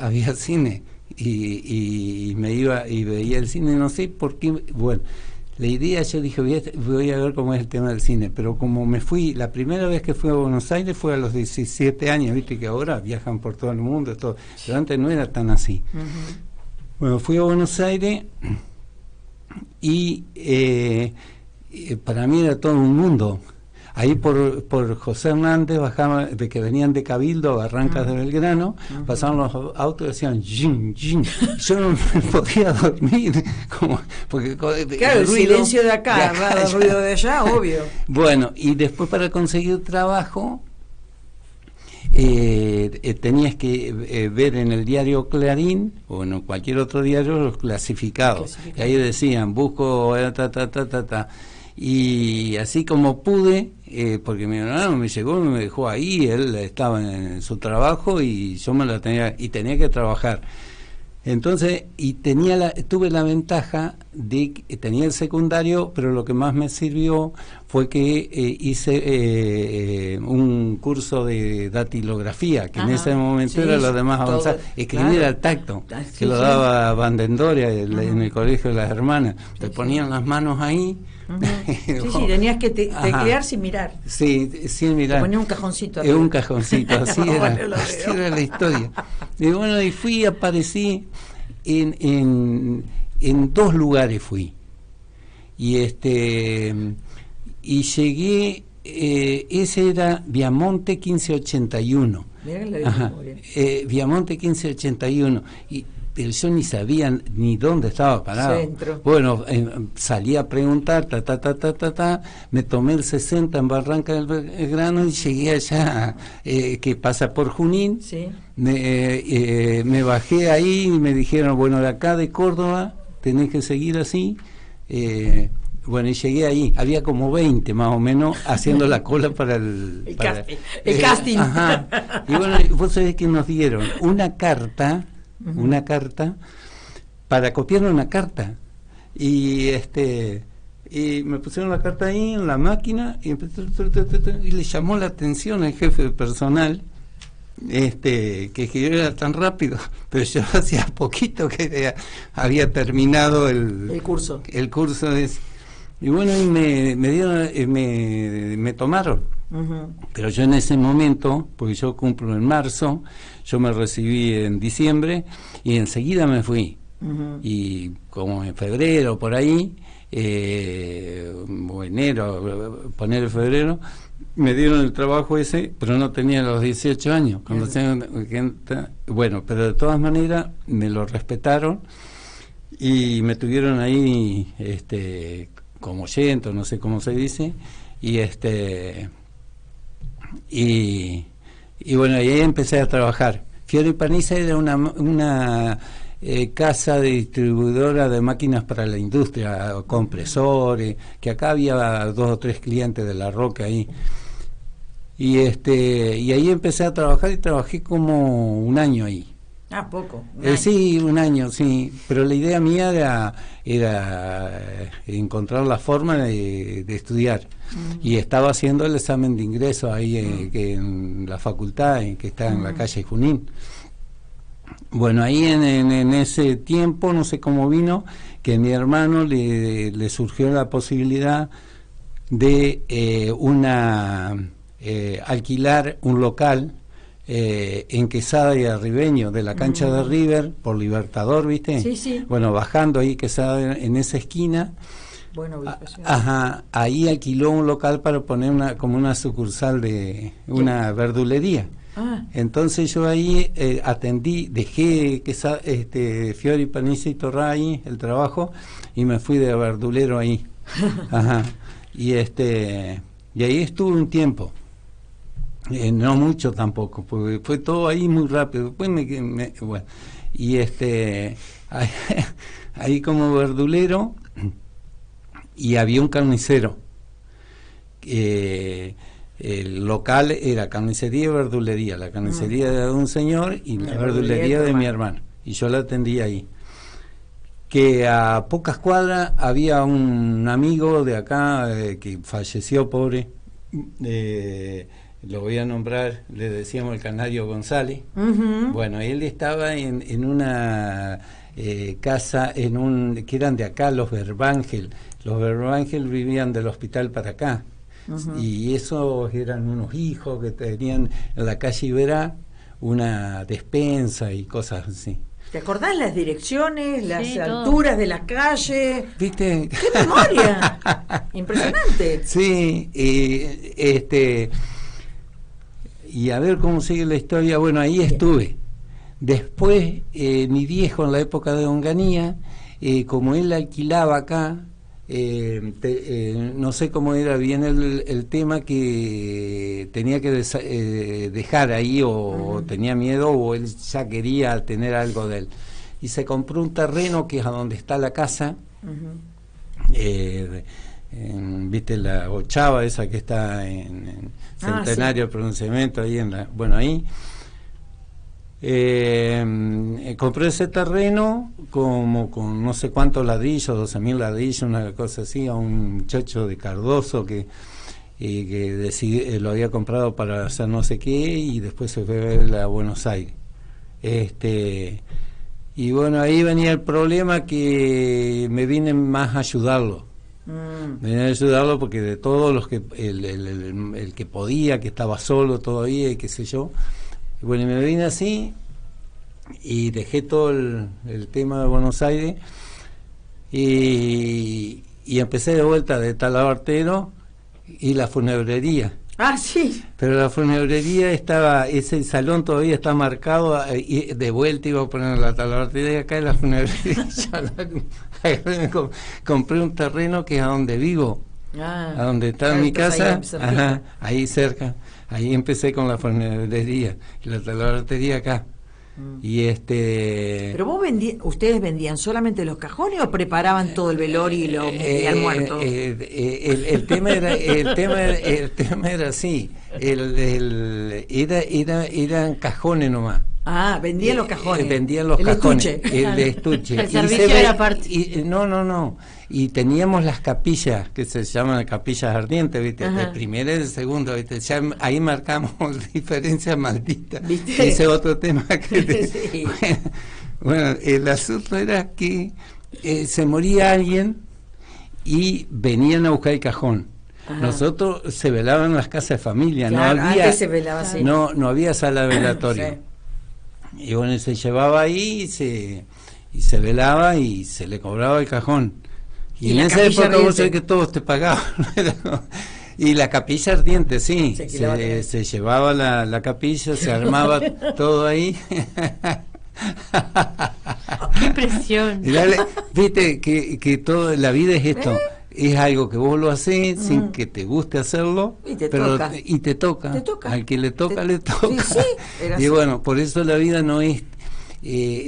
había cine. Y me iba y veía el cine, no sé por qué. Bueno, la idea, yo dije, voy a ver cómo es el tema del cine. Pero como me fui, la primera vez que fui a Buenos Aires fue a los 17 años, viste que ahora viajan por todo el mundo, todo, pero antes no era tan así. Bueno, fui a Buenos Aires. Y para mí era todo un mundo. Ahí por José Hernández bajaba, de que venían de Cabildo a Barrancas de Belgrano, pasaban los autos y decían yin, yin. Yo no me podía dormir, porque claro, el silencio de acá, el ruido de allá, obvio. Bueno, y después para conseguir trabajo tenías que ver en el diario Clarín o en cualquier otro diario los clasificados. Y ahí decían, busco y así como pude, porque mi hermano me llegó y me dejó ahí, él estaba en su trabajo y yo tenía que trabajar. Entonces, tuve la ventaja de que tenía el secundario, pero lo que más me sirvió fue que hice un curso de datilografía, que en ese momento era lo de más avanzado. Escribir al tacto, que lo daba Vandendoria en el colegio de las hermanas. Te ponían las manos ahí. Sí, tenías que teclear sin mirar. Sí, sin mirar. Te ponía un cajoncito. Un cajoncito, así era la historia. Y bueno, y aparecí en 2 lugares fui. Y llegué, ese era Viamonte 1581. Viamonte 1581. Pero yo ni sabía ni dónde estaba parado. Centro. Bueno, salí a preguntar, me tomé el 60 en Barranca del Belgrano y llegué allá, que pasa por Junín. Sí. Me bajé ahí y me dijeron, bueno, de acá de Córdoba tenés que seguir así, Bueno, y llegué ahí, había como 20 más o menos haciendo la cola para el casting. Ajá. Y bueno, vos sabés que nos dieron una carta para copiar una carta. Y y me pusieron la carta ahí en la máquina y le llamó la atención al jefe de personal que yo era tan rápido, pero yo hacía poquito que había terminado el curso ese. Y bueno, y me dieron, me tomaron. Pero yo en ese momento, porque yo cumplo en marzo, yo me recibí en diciembre y enseguida me fui. Y como en febrero por ahí, o enero, poner febrero, me dieron el trabajo ese, pero no tenía los 18 años. Bueno, pero de todas maneras me lo respetaron y me tuvieron ahí como oyente, no sé cómo se dice, y y bueno, y ahí empecé a trabajar. Fiori Paniza era una casa de distribuidora de máquinas para la industria, compresores, que acá había 2 o 3 clientes de La Roca ahí. Y ahí empecé a trabajar y trabajé como un año ahí. Ah, poco. Sí, un año, sí. Pero la idea mía era encontrar la forma de estudiar. Y estaba haciendo el examen de ingreso ahí en la facultad, que está en la calle Junín. Bueno, ahí en ese tiempo, no sé cómo vino, que a mi hermano le surgió la posibilidad de alquilar un local en Quesada y Arribeño, de la cancha de River, por Libertador, ¿viste? Sí, sí. Bueno, bajando ahí Quesada en esa esquina. Buena ubicación. Ajá, ahí alquiló un local para poner como una sucursal de una verdulería. Entonces yo ahí atendí, dejé Fiori Paniza y Torray el trabajo y me fui de verdulero ahí. Ajá. Y ahí estuve un tiempo. No mucho tampoco, porque fue todo ahí muy rápido. Después bueno, y ahí como verdulero, y había un carnicero. El local era carnicería y verdulería. La carnicería de un señor y la verdulería de mi hermano. Y yo la atendía ahí. Que a pocas cuadras había un amigo de acá que falleció, pobre. Lo voy a nombrar, le decíamos el Canario González. Bueno, él estaba en una casa que eran de acá, los Verbángel. Los Verbángel vivían del hospital para acá. Y esos eran unos hijos que tenían en la calle Iberá una despensa y cosas así. ¿Te acordás las direcciones, las alturas de las calles? ¿Viste? ¡Qué memoria! Impresionante. Sí, y a ver cómo sigue la historia. Bueno, ahí estuve. Después, mi viejo en la época de Onganía, como él alquilaba acá, no sé cómo era bien el tema, que tenía que dejar ahí o tenía miedo, o él ya quería tener algo de él. Y se compró un terreno que es a donde está la casa, viste la ochava esa que está en Centenario, pronunciamiento, ahí ahí. Compré ese terreno como con no sé cuántos ladrillos, 12.000 ladrillos, una cosa así, a un muchacho de Cardoso que lo había comprado para hacer no sé qué, y después se fue a Buenos Aires. Y bueno, ahí venía el problema, que me vine más a ayudarlo. Me vine a ayudarlo porque de todos los que el que podía, que estaba solo todavía y qué sé yo. Bueno, y me vine así y dejé todo el tema de Buenos Aires y empecé de vuelta de talabartero y la funebrería. Ah, sí. Pero la funebrería ese salón todavía está marcado, y de vuelta iba a poner la talabartería, y acá en la funebrería compré un terreno que es a donde vivo, a donde está mi casa, ahí cerca. Ahí empecé con la funebrería y la talabartería acá. Y Pero ustedes vendían solamente los cajones o preparaban todo el velorio y el muerto. El tema era así, eran cajones nomás. Vendían los cajones. Vendían los cajones. El estuche. El servicio era aparte. No. Y teníamos las capillas, que se llaman capillas ardientes, ¿viste? De primera y de segunda, ¿viste? Ya ahí marcamos diferencias malditas. ¿Viste? Ese otro tema que... Sí. Bueno, el asunto era que se moría alguien y venían a buscar el cajón. Nosotros se velaban en las casas de familia, claro, no había... Antes se velaba así. No había sala de velatorio. Sí. Y bueno, se llevaba ahí y se velaba y se le cobraba el cajón. Y en esa época vos sabés que todos te pagaban. Y la capilla ardiente, sí. Se llevaba la capilla, se armaba todo ahí. ¡Qué impresión! Viste que toda la vida es esto. Es algo que vos lo haces sin que te guste hacerlo, y te toca. Al que le toca, le toca. Sí, y bueno, por eso la vida no es...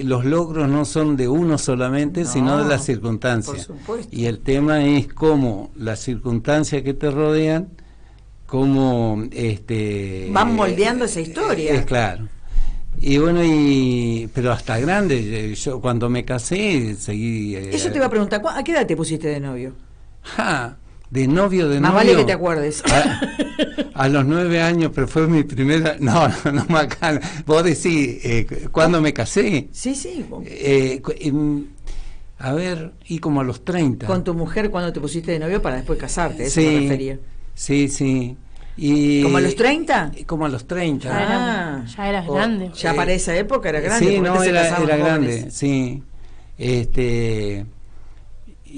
los logros no son de uno solamente, sino de las circunstancias. Por supuesto. Y el tema es cómo las circunstancias que te rodean, cómo van moldeando esa historia. Es claro. Y bueno, pero hasta grande, yo cuando me casé seguí... Eso te iba a preguntar, ¿a qué edad te pusiste de novio? De novio. Más vale que te acuerdes. A los 9 años, pero fue mi primera... No, Macana. Vos decís, ¿cuándo me casé? Sí. A ver, y como a los 30. ¿Con tu mujer cuando te pusiste de novio para después casarte? Eso me refería. Sí. Y ¿como a los 30? Como a los 30. Ya eras grande. Ya para esa época era grande. Sí, no, era grande, sí.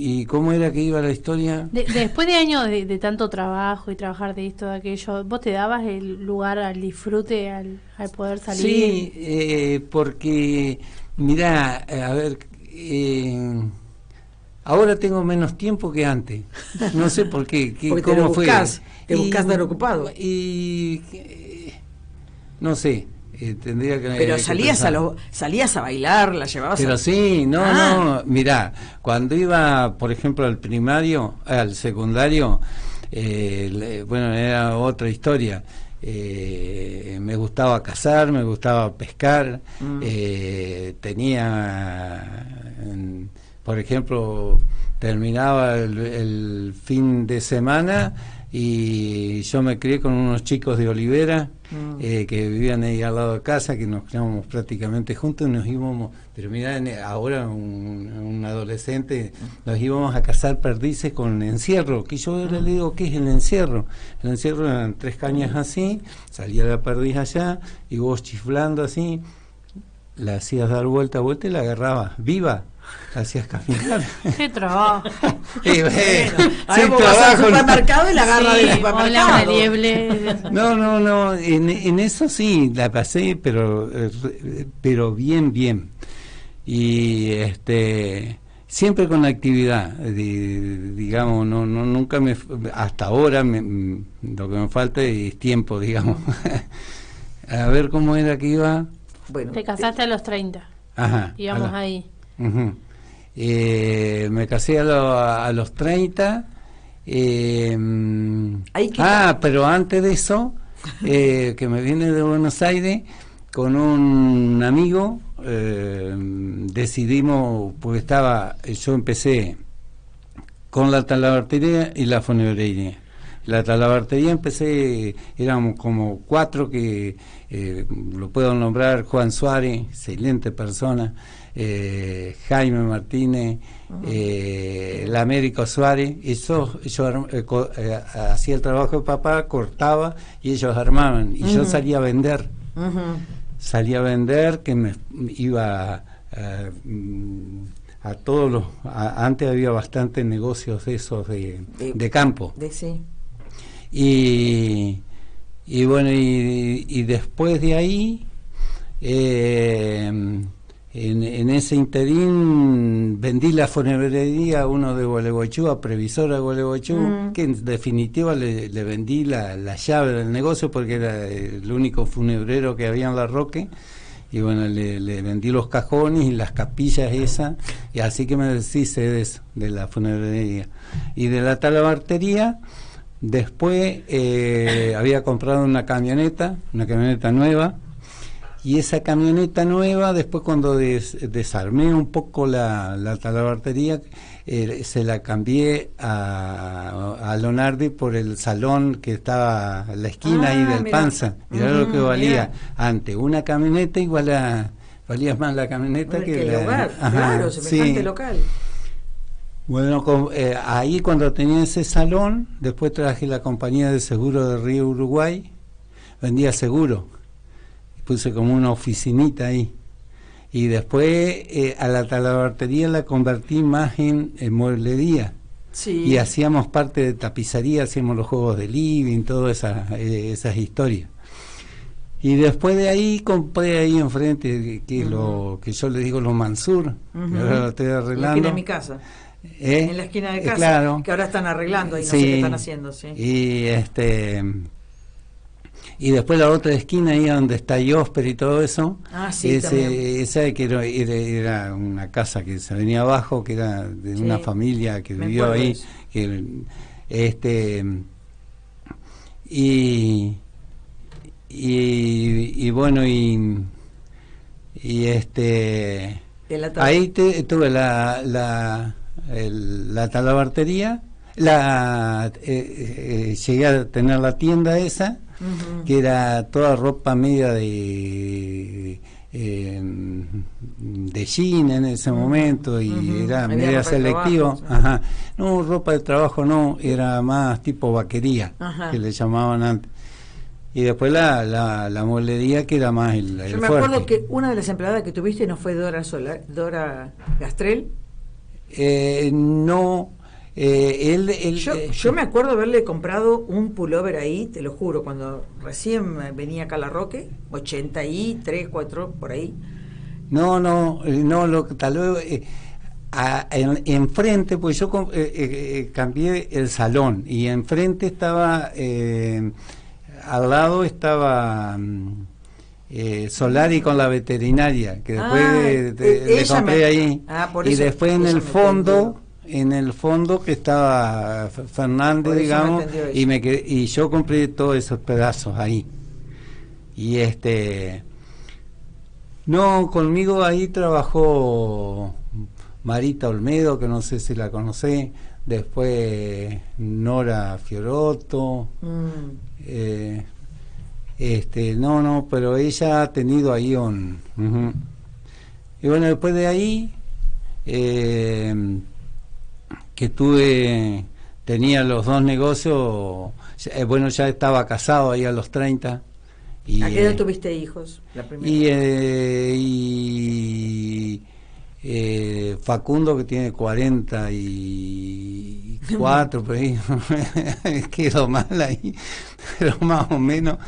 ¿Y cómo era que iba la historia? Después de años de tanto trabajo y trabajar de esto, de aquello, ¿vos te dabas el lugar al disfrute, al poder salir? Sí, porque, mirá, a ver, ahora tengo menos tiempo que antes. No sé por qué. ¿Cómo fue? Te buscás dar ocupado. No sé. Tendría que... Pero salías a bailar, la llevabas. Pero sí, no, mirá, cuando iba, por ejemplo, al primario, al secundario, bueno, era otra historia. Me gustaba cazar, me gustaba pescar, tenía, por ejemplo, terminaba el fin de semana y yo me crié con unos chicos de Olivera que vivían ahí al lado de casa, que nos criábamos prácticamente juntos y nos íbamos, pero mirá, ahora un adolescente, nos íbamos a cazar perdices con encierro, que yo ahora le digo, ¿qué es el encierro? El encierro eran 3 cañas así, salía la perdiz allá y vos chiflando así, la hacías dar vuelta y la agarrabas viva. Hacías caminar. ¡Qué trabajo! Bueno, ahora vos vas al supermercado y la agarra del supermercado. No, en eso sí la pasé, pero bien. Y siempre con actividad, digamos, nunca hasta ahora lo que me falta es tiempo, digamos. A ver cómo era que iba. Bueno, te casaste a los 30. Ajá. Íbamos ahí. Uh-huh. Me casé a los 30. Pero antes de eso, que me vine de Buenos Aires con un amigo, decidimos, porque yo empecé con la talabartería y la fonebrería. La talabartería empecé, éramos como 4 que lo puedo nombrar: Juan Suárez, excelente persona, Jaime Martínez, la América Suárez. Yo hacía el trabajo de papá, cortaba y ellos armaban, y yo salía a vender. Salía a vender, que me iba a todos los... antes había bastantes negocios de esos de campo. Sí. Y bueno, y después de ahí, en ese interín vendí la fonebrería a uno de Gualeguaychú, a Previsora de Gualeguaychú, que en definitiva le vendí la llave del negocio, porque era el único funebrero que había en La Roque, y bueno, le vendí los cajones y las capillas esas, y así que me deshice de eso, de la funeraria. Y de la talabartería, después había comprado una camioneta nueva, y esa camioneta nueva, después cuando desarmé un poco la talabartería, se la cambié a Lonardi por el salón que estaba a la esquina ahí del Panza. Mirá lo que valía antes. Una camioneta valía más la camioneta que el lugar, claro, semejante local. Bueno, ahí cuando tenía ese salón, después traje la compañía de seguro de Río Uruguay, vendía seguro, puse como una oficinita ahí. Y después a la talabartería la convertí más en mueblería. Sí. Y hacíamos parte de tapicería, hacíamos los juegos de living, todas esas historias. Y después de ahí compré ahí enfrente, que es lo que yo le digo los Mansur, que ahora lo estoy arreglando. En la esquina de mi casa. En la esquina de casa, claro. Que ahora están arreglando y no sé qué están haciendo. Sí. Y después la otra esquina ahí donde está Yosper y todo eso, esa que era una casa que se venía abajo, que era de una familia que vivió ahí, y bueno, ahí tuve la talabartería, llegué a tener la tienda esa, que era toda ropa media de jean en ese momento, y era media selectivo. No, ropa de trabajo no, era más tipo vaquería, que le llamaban antes. Y después la mueblería, que era más el Yo me acuerdo que una de las empleadas que tuviste no fue Dora Gastrell. No. Yo me acuerdo haberle comprado un pullover ahí, te lo juro, cuando recién venía acá a La Roque, 83, 4, por ahí. No, tal vez enfrente, pues yo cambié el salón, y enfrente estaba, al lado estaba Solari con la veterinaria, que después le compré ahí, y después en el fondo que estaba Fernández, digamos, y yo compré todos esos pedazos ahí. Y no, conmigo ahí trabajó Marita Olmedo, que no sé si la conocé, después Nora Fiorotto, no, pero ella ha tenido ahí y bueno, después de ahí que tenía los dos negocios, bueno, ya estaba casado ahí a los 30. Y, ¿a qué edad tuviste hijos? La primera. Facundo, que tiene 44, por ahí, quedó mal ahí, pero más o menos.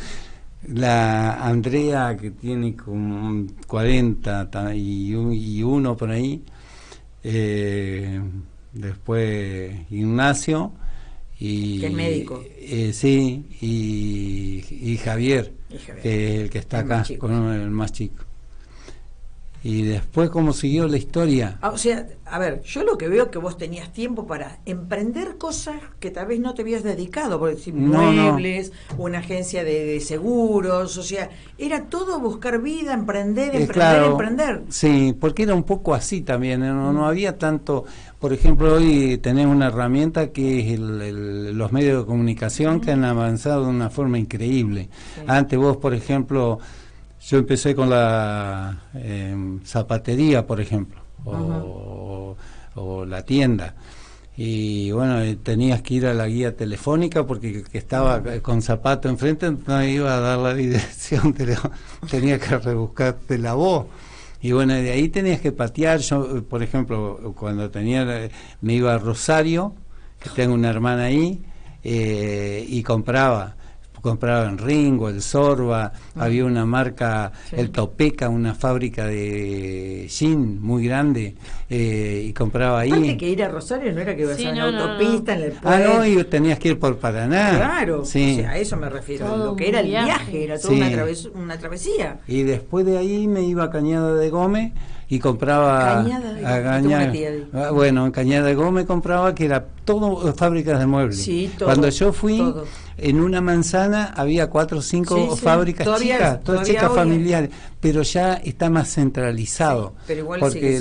La Andrea, que tiene como 40 y uno por ahí. Después Ignacio, que es médico, sí, y Javier, que es el que está acá con el más chico. Y después, ¿cómo siguió la historia? O sea, a ver, yo lo que veo es que vos tenías tiempo para emprender cosas que tal vez no te habías dedicado, por decir, muebles, una agencia de seguros, o sea, era todo buscar vida, emprender. Sí, porque era un poco así también, no había tanto. Por ejemplo, hoy tenemos una herramienta que es los medios de comunicación, que han avanzado de una forma increíble. Sí. Antes vos, por ejemplo, yo empecé con la zapatería, por ejemplo, o la tienda, y bueno, tenías que ir a la guía telefónica porque el que estaba con zapato enfrente no iba a dar la dirección, tenía que rebuscarte la voz. Y bueno, de ahí tenías que patear. Yo, por ejemplo, cuando me iba a Rosario, que tengo una hermana ahí, y compraba, compraba en Ringo, el Sorba, había una marca, el Topeca, una fábrica de gin muy grande, y compraba ahí. Aparte que ir a Rosario no era que ibas a una autopista en el pueblo. No, y tenías que ir por Paraná. Claro, sí. O sea, a eso me refiero. Lo que era el viaje, era toda una travesía. Y después de ahí me iba a Cañada de Gómez y compraba en Cañada de Gómez compraba, que era todo fábricas de muebles. Sí, todo, cuando yo fui, en una manzana había 4 o 5 fábricas chicas, todas chicas familiares, pero ya está más centralizado. Sí, pero igual porque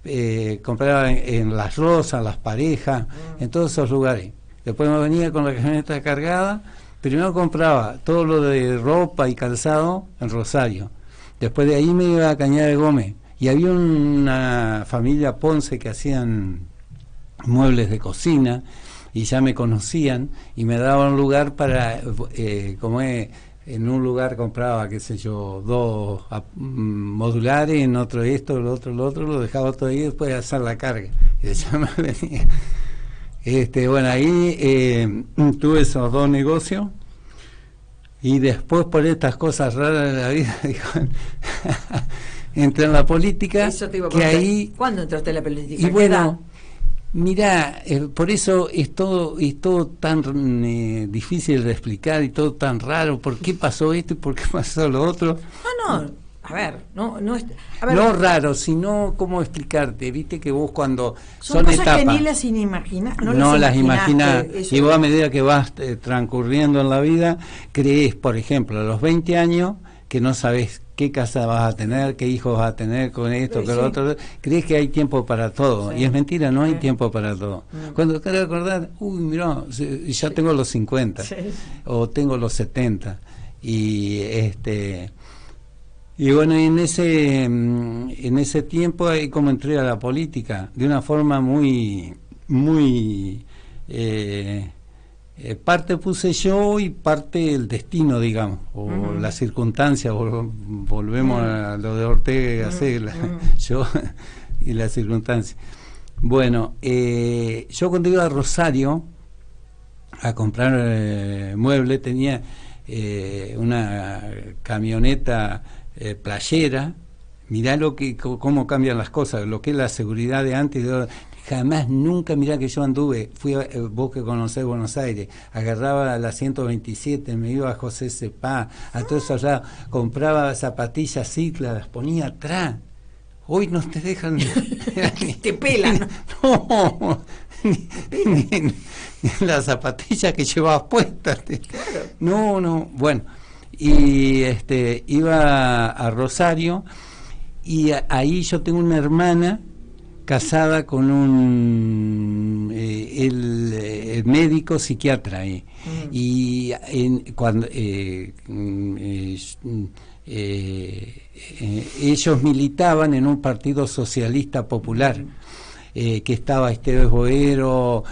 sigue compraba en Las Rosas, Las Parejas, en todos esos lugares. Después me venía con la camioneta cargada, primero compraba todo lo de ropa y calzado en Rosario. Después de ahí me iba a Cañada de Gómez y había una familia Ponce que hacían muebles de cocina y ya me conocían y me daban lugar para, en un lugar compraba, qué sé yo, 2 modulares, en otro esto, lo otro, lo dejaba todo ahí y después de hacer la carga. Y ya me venía. Ahí tuve esos 2 negocios. Y después, por estas cosas raras de la vida, entré en la política. Eso te iba a que ahí, ¿cuándo entraste en la política? Y bueno, mirá, por eso es todo tan difícil de explicar y todo tan raro. ¿Por qué pasó esto y por qué pasó lo otro? No. A ver, no raro, sino cómo explicarte. Viste que vos cuando son cosas etapas, que ni las imaginas, no las imaginas, y vos a medida que vas transcurriendo en la vida, crees, por ejemplo, a los 20 años, que no sabes qué casa vas a tener, qué hijos vas a tener con esto, con lo otro, crees que hay tiempo para todo, y es mentira, no hay tiempo para todo. Cuando te acordar, mirá, ya tengo los 50, o tengo los 70, y y bueno, en ese tiempo ahí como entré a la política, de una forma muy parte puse yo y parte el destino, digamos, o las circunstancias, volvemos a lo de Ortega y Gasset, yo y las circunstancias. Bueno, yo cuando iba a Rosario a comprar muebles tenía una camioneta playera. Mirá cómo cambian las cosas, lo que es la seguridad de antes y de ahora. Jamás, nunca, mirá que yo anduve, vos que conocés Buenos Aires, agarraba la 127, me iba a José Cepá, a todo eso allá, compraba zapatillas Cicla, las ponía atrás. Hoy no te dejan te pelan. No, ni las zapatillas que llevabas puestas. Claro. No, bueno. Y iba a Rosario y ahí yo tengo una hermana casada con un el médico psiquiatra ahí. Y cuando ellos militaban en un partido socialista popular. Que estaba Esteves Boero,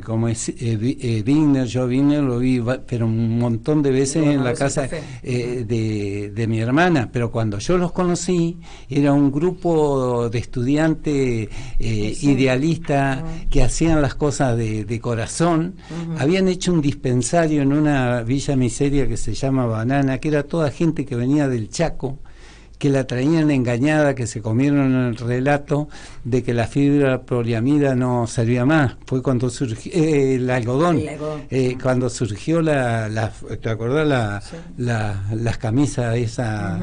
como es Wigner, yo Wigner lo vi, pero un montón de veces en la casa de mi hermana, pero cuando yo los conocí, era un grupo de estudiantes idealistas que hacían las cosas de corazón. Habían hecho un dispensario en una villa miseria que se llama Banana, que era toda gente que venía del Chaco, que la traían engañada, que se comieron el relato de que la fibra poliamida no servía más. Fue cuando surgió el algodón. Cuando surgió ¿te acordás? Las camisas esas,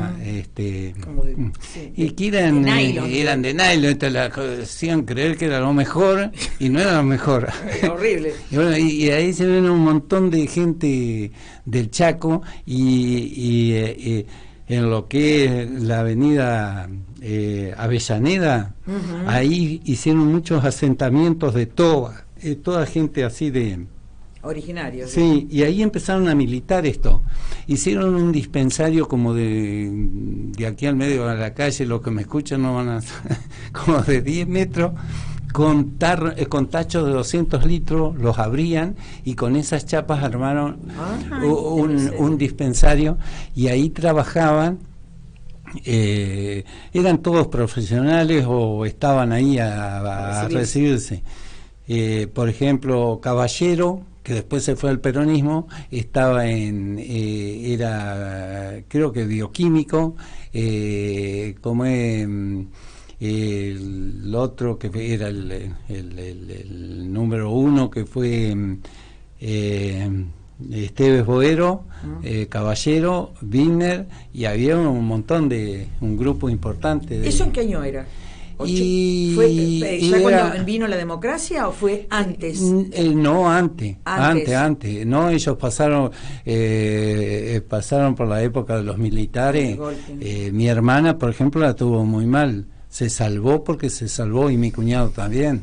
y que eran de nylon, entonces hacían creer que era lo mejor y no era lo mejor. Horrible. Y bueno, y ahí se ven un montón de gente del Chaco y en lo que es la avenida Avellaneda, ahí hicieron muchos asentamientos de toda gente así de... originarios. Sí, y ahí empezaron a militar esto. Hicieron un dispensario como de aquí al medio de la calle, los que me escuchan no van a... como de 10 metros, con tachos de 200 litros, los abrían y con esas chapas armaron un dispensario y ahí trabajaban. Eran todos profesionales o estaban ahí a recibirse. Por ejemplo, Caballero, que después se fue al peronismo, estaba era creo que bioquímico, como el otro que era el número 1, que fue Esteves Boero, Caballero, Wigner, y había un grupo importante. ¿Eso en qué año era? ¿Fue ya cuando vino la democracia o fue antes? No, antes. No, ellos pasaron por la época de los militares. Mi hermana, por ejemplo, la tuvo muy mal. Se salvó porque se salvó, y mi cuñado también.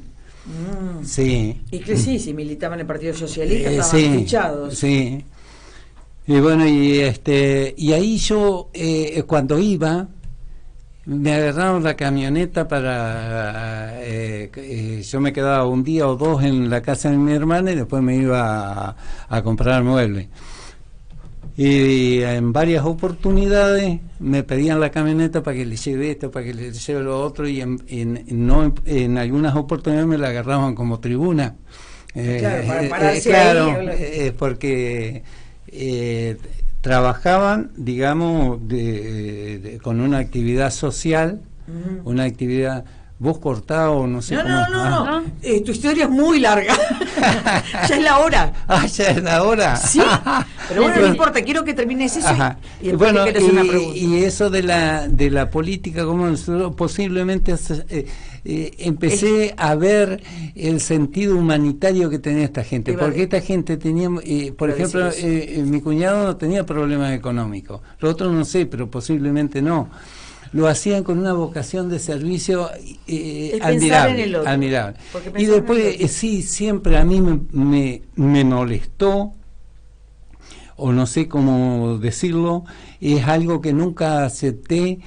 Sí. Y que sí, militaban en el Partido Socialista, estaban fichados. Sí. Y bueno, y ahí yo, cuando iba, me agarraron la camioneta para... yo me quedaba un día o dos en la casa de mi hermana y después me iba a comprar muebles. Y en varias oportunidades me pedían la camioneta para que le lleve esto, para que le lleve lo otro, y en algunas oportunidades me la agarraban como tribuna. Claro, para pararse ahí. Porque trabajaban, digamos, con una actividad social, una actividad... Vos cortado, no sé. No. Tu historia es muy larga. Ya es la hora. Ya es la hora. Sí. Pero bueno, no importa, quiero que termines eso. Y después bueno, te quiero hacer una pregunta. Y eso de la política, como nosotros posiblemente empecé a ver el sentido humanitario que tenía esta gente. Porque esta gente tenía, por ejemplo, mi cuñado no tenía problemas económicos. Lo otro no sé, pero posiblemente no. Lo hacían con una vocación de servicio admirable. Y después, siempre a mí me molestó, o no sé cómo decirlo, es algo que nunca acepté,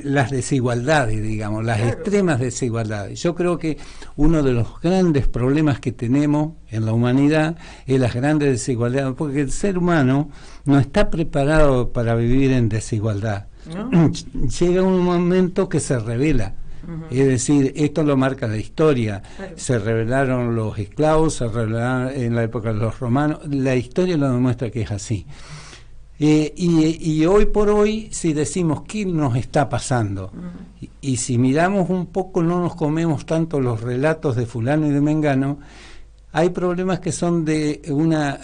las desigualdades, digamos, las extremas desigualdades. Yo creo que uno de los grandes problemas que tenemos en la humanidad es las grandes desigualdades, porque el ser humano no está preparado para vivir en desigualdad. ¿No? Llega un momento que se revela. Es decir, esto lo marca la historia. Se rebelaron los esclavos, se rebelaron en la época de los romanos. La historia lo demuestra que es así. Y hoy por hoy, si decimos qué nos está pasando, y si miramos un poco, no nos comemos tanto los relatos de fulano y de mengano, hay problemas que son de una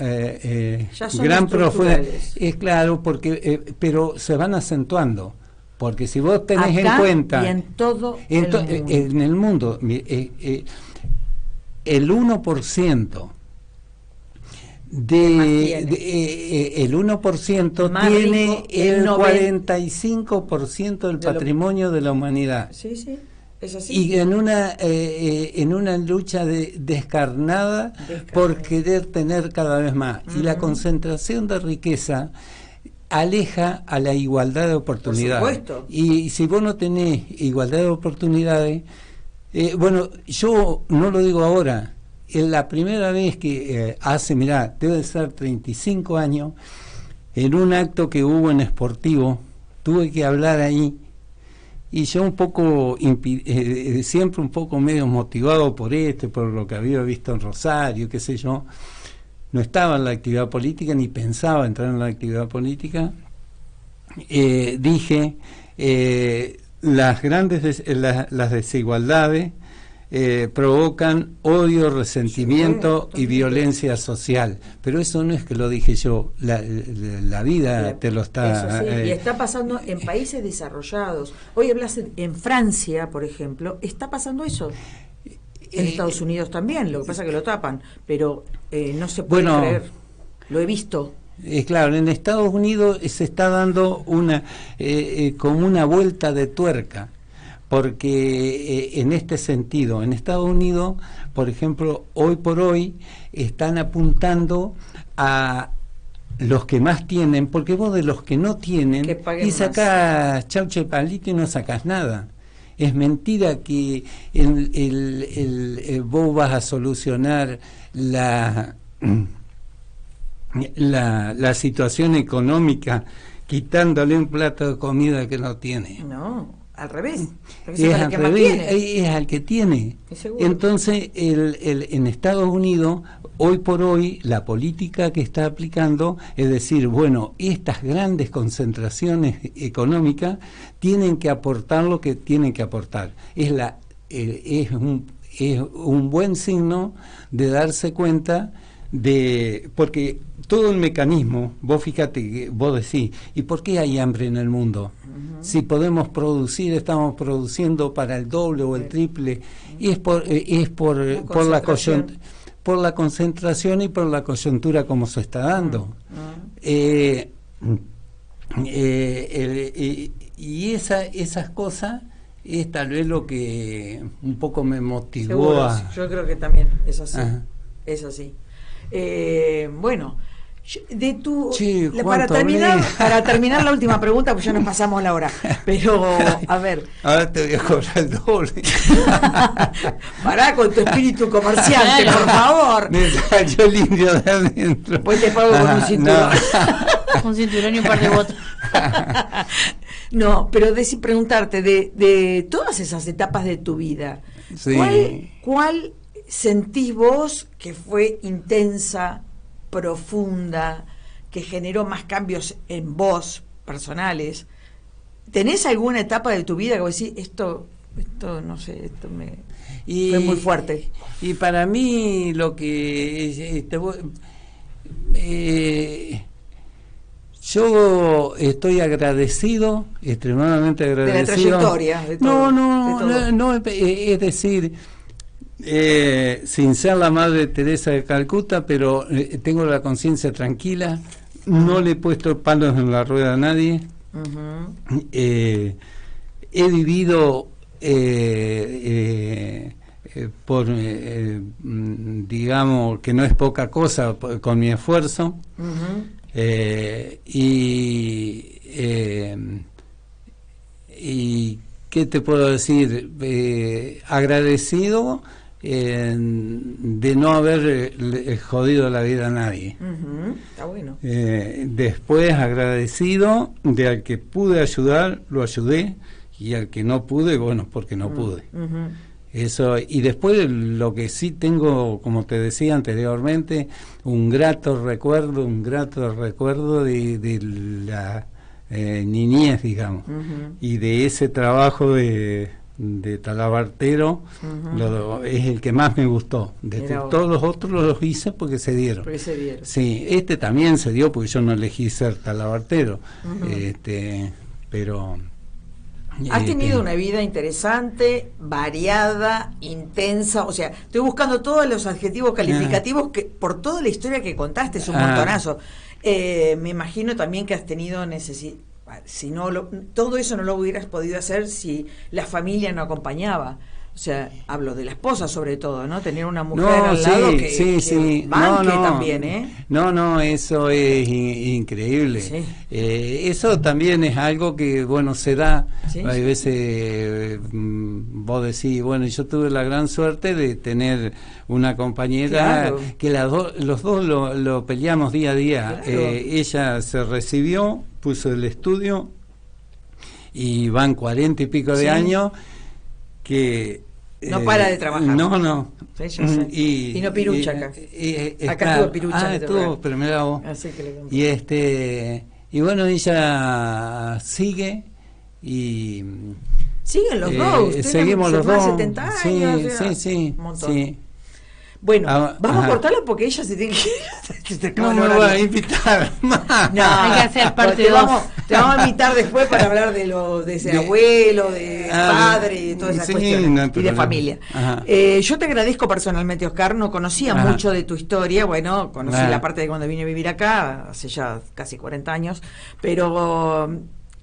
gran profundidad. Es claro, porque pero se van acentuando. Porque si vos tenés acá en cuenta... y en todo en el mundo, el 1%... el 1% tiene el 45% del patrimonio de la humanidad. Sí, es así. Y en una lucha descarnada por querer tener cada vez más. Y la concentración de riqueza aleja a la igualdad de oportunidades. Por supuesto. Y si vos no tenés igualdad de oportunidades, bueno, yo no lo digo ahora. En la primera vez que debe ser 35 años, en un acto que hubo en Sportivo, tuve que hablar ahí, y yo un poco, siempre un poco medio motivado por por lo que había visto en Rosario, qué sé yo, no estaba en la actividad política, ni pensaba entrar en la actividad política, dije, las desigualdades provocan odio, resentimiento y violencia social. Pero eso no es que lo dije yo, la vida te lo está... Eso sí, y está pasando en países desarrollados. Hoy hablas en Francia, por ejemplo, está pasando eso. En Estados Unidos también, lo que pasa es que lo tapan, pero no se puede creer. Lo he visto. Claro, en Estados Unidos se está dando como una vuelta de tuerca. Porque en este sentido, en Estados Unidos, por ejemplo, hoy por hoy están apuntando a los que más tienen, porque vos de los que no tienen, y sacás chauche palito y no sacás nada. Es mentira que vos vas a solucionar la situación económica quitándole un plato de comida que no tiene. No. al revés. Es al revés, es al que tiene. Entonces, en Estados Unidos, hoy por hoy, la política que está aplicando es decir, bueno, estas grandes concentraciones económicas tienen que aportar lo que tienen que aportar. Es un buen signo de darse cuenta porque todo el mecanismo, vos fíjate, vos decís, ¿y por qué hay hambre en el mundo? Si podemos producir, estamos produciendo para el doble o el triple, y es por la concentración y por la coyuntura como se está dando. Y esas cosas es tal vez lo que un poco me motivó. Seguro, yo creo que también es así. Es así. Bueno, de tu para terminar la última pregunta, pues ya nos pasamos la hora, pero a ver, ahora te voy a cobrar el doble. Pará con tu espíritu comerciante, por favor. Me salió el indio de adentro. Pues te pago con un cinturón. Un cinturón y un par de botas. No, pero preguntarte de todas esas etapas de tu vida, ¿cuál sentís vos que fue intensa, profunda, que generó más cambios en vos personales? ¿Tenés alguna etapa de tu vida que vos decís, esto no sé, fue muy fuerte? Y para mí lo que yo estoy agradecido, extremadamente agradecido. De la trayectoria, de todo. No, es decir, sin ser la Madre Teresa de Calcuta, pero tengo la conciencia tranquila, no le he puesto palos en la rueda a nadie. He vivido digamos que no es poca cosa con mi esfuerzo. Y ¿qué te puedo decir? Agradecido de no haber jodido la vida a nadie. Está bueno. Después agradecido de al que pude ayudar, lo ayudé, y al que no pude, bueno, porque no pude. Eso, y después lo que sí tengo, como te decía anteriormente, un grato recuerdo de la niñez, digamos, y de ese trabajo de talabartero, es el que más me gustó. Todos los otros los hice porque se dieron. Sí, este también se dio porque yo no elegí ser talabartero, pero... Has tenido una vida interesante, variada, intensa, o sea, estoy buscando todos los adjetivos calificativos que por toda la historia que contaste, es un montonazo. Me imagino también que has tenido todo eso no lo hubieras podido hacer si la familia no acompañaba. O sea, hablo de la esposa sobre todo, ¿no? Tener una mujer al lado que banque también, ¿eh? No, eso es increíble. Eso también es algo que, bueno, se da. Hay veces vos decís, bueno, yo tuve la gran suerte de tener una compañera que los dos lo peleamos día a día. Ella se recibió, puso el estudio y van 40 y pico de años que no para de trabajar. No. Sí, yo sé. Y no pirucha acá. Acá tuvo pirucha. Tuvo, pero mirá vos. Así que y bueno, ella sigue y... Siguen los dos. Seguimos los dos. 70 años. Sí. Un montón. Bueno, vamos a cortarlo porque ella se tiene que... No me voy a invitar más. No, hay que hacer parte te vamos a invitar después para hablar de ese abuelo, de padre, y de todas esas cuestiones, y de familia. Yo te agradezco personalmente, Oscar, no conocía mucho de tu historia, bueno, conocí la parte de cuando vine a vivir acá, hace ya casi 40 años, pero...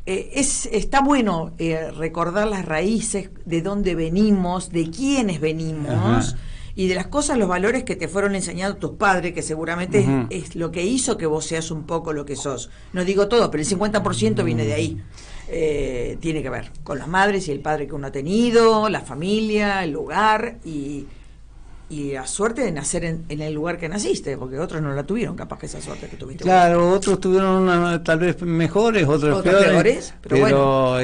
está bueno recordar las raíces, de dónde venimos, de quiénes venimos, y de las cosas, los valores que te fueron enseñando tus padres, que seguramente es lo que hizo que vos seas un poco lo que sos. No digo todo, pero el 50% viene de ahí. Tiene que ver con las madres y el padre que uno ha tenido, la familia, el lugar, y y la suerte de nacer en el lugar que naciste, porque otros no la tuvieron, capaz que esa suerte que tuviste. Claro, otros tuvieron tal vez mejores, otros peores, pero bueno,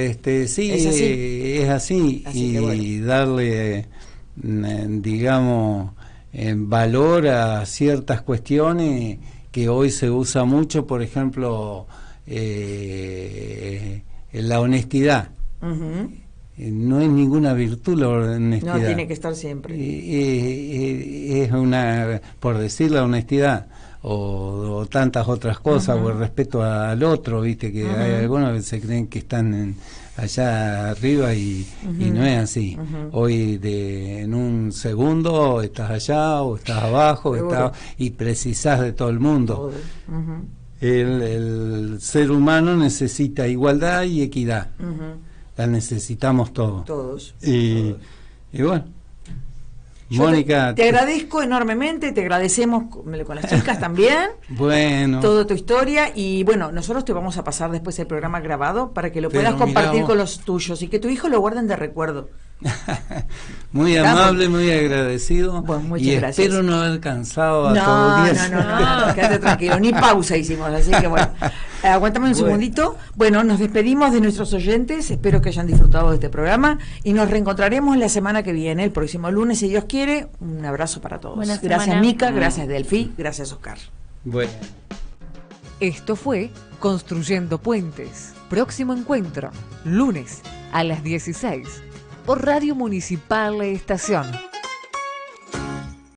sí, es así y bueno, darle, digamos, valor a ciertas cuestiones que hoy se usa mucho, por ejemplo, la honestidad. Uh-huh. No es ninguna virtud la honestidad. No, tiene que estar siempre. Es una, por decir la honestidad, o tantas otras cosas, uh-huh, o el respeto al otro, viste, que uh-huh, hay algunos que se creen que están allá arriba y no es así. Uh-huh. Hoy en un segundo estás allá o estás abajo, y precisás de todo el mundo. Uh-huh. El ser humano necesita igualdad y equidad. Uh-huh. La necesitamos todos. Y bueno, yo Mónica, te agradezco enormemente, te agradecemos con las chicas también. Bueno. Toda tu historia. Y bueno, nosotros te vamos a pasar después el programa grabado para que lo puedas compartir con los tuyos y que tu hijo lo guarden de recuerdo. Muy amable, muy agradecido. Bueno, muchas y gracias. Espero no haber cansado a todos. No, quédate tranquilo, ni pausa hicimos, así que bueno, aguántame un segundito. Bueno, nos despedimos de nuestros oyentes, espero que hayan disfrutado de este programa y nos reencontraremos la semana que viene, el próximo lunes, si Dios quiere. Un abrazo para todos. Gracias Mica, gracias Delfi, gracias Oscar. Bueno. Esto fue Construyendo Puentes. Próximo encuentro, lunes a las 16, por Radio Municipal Estación.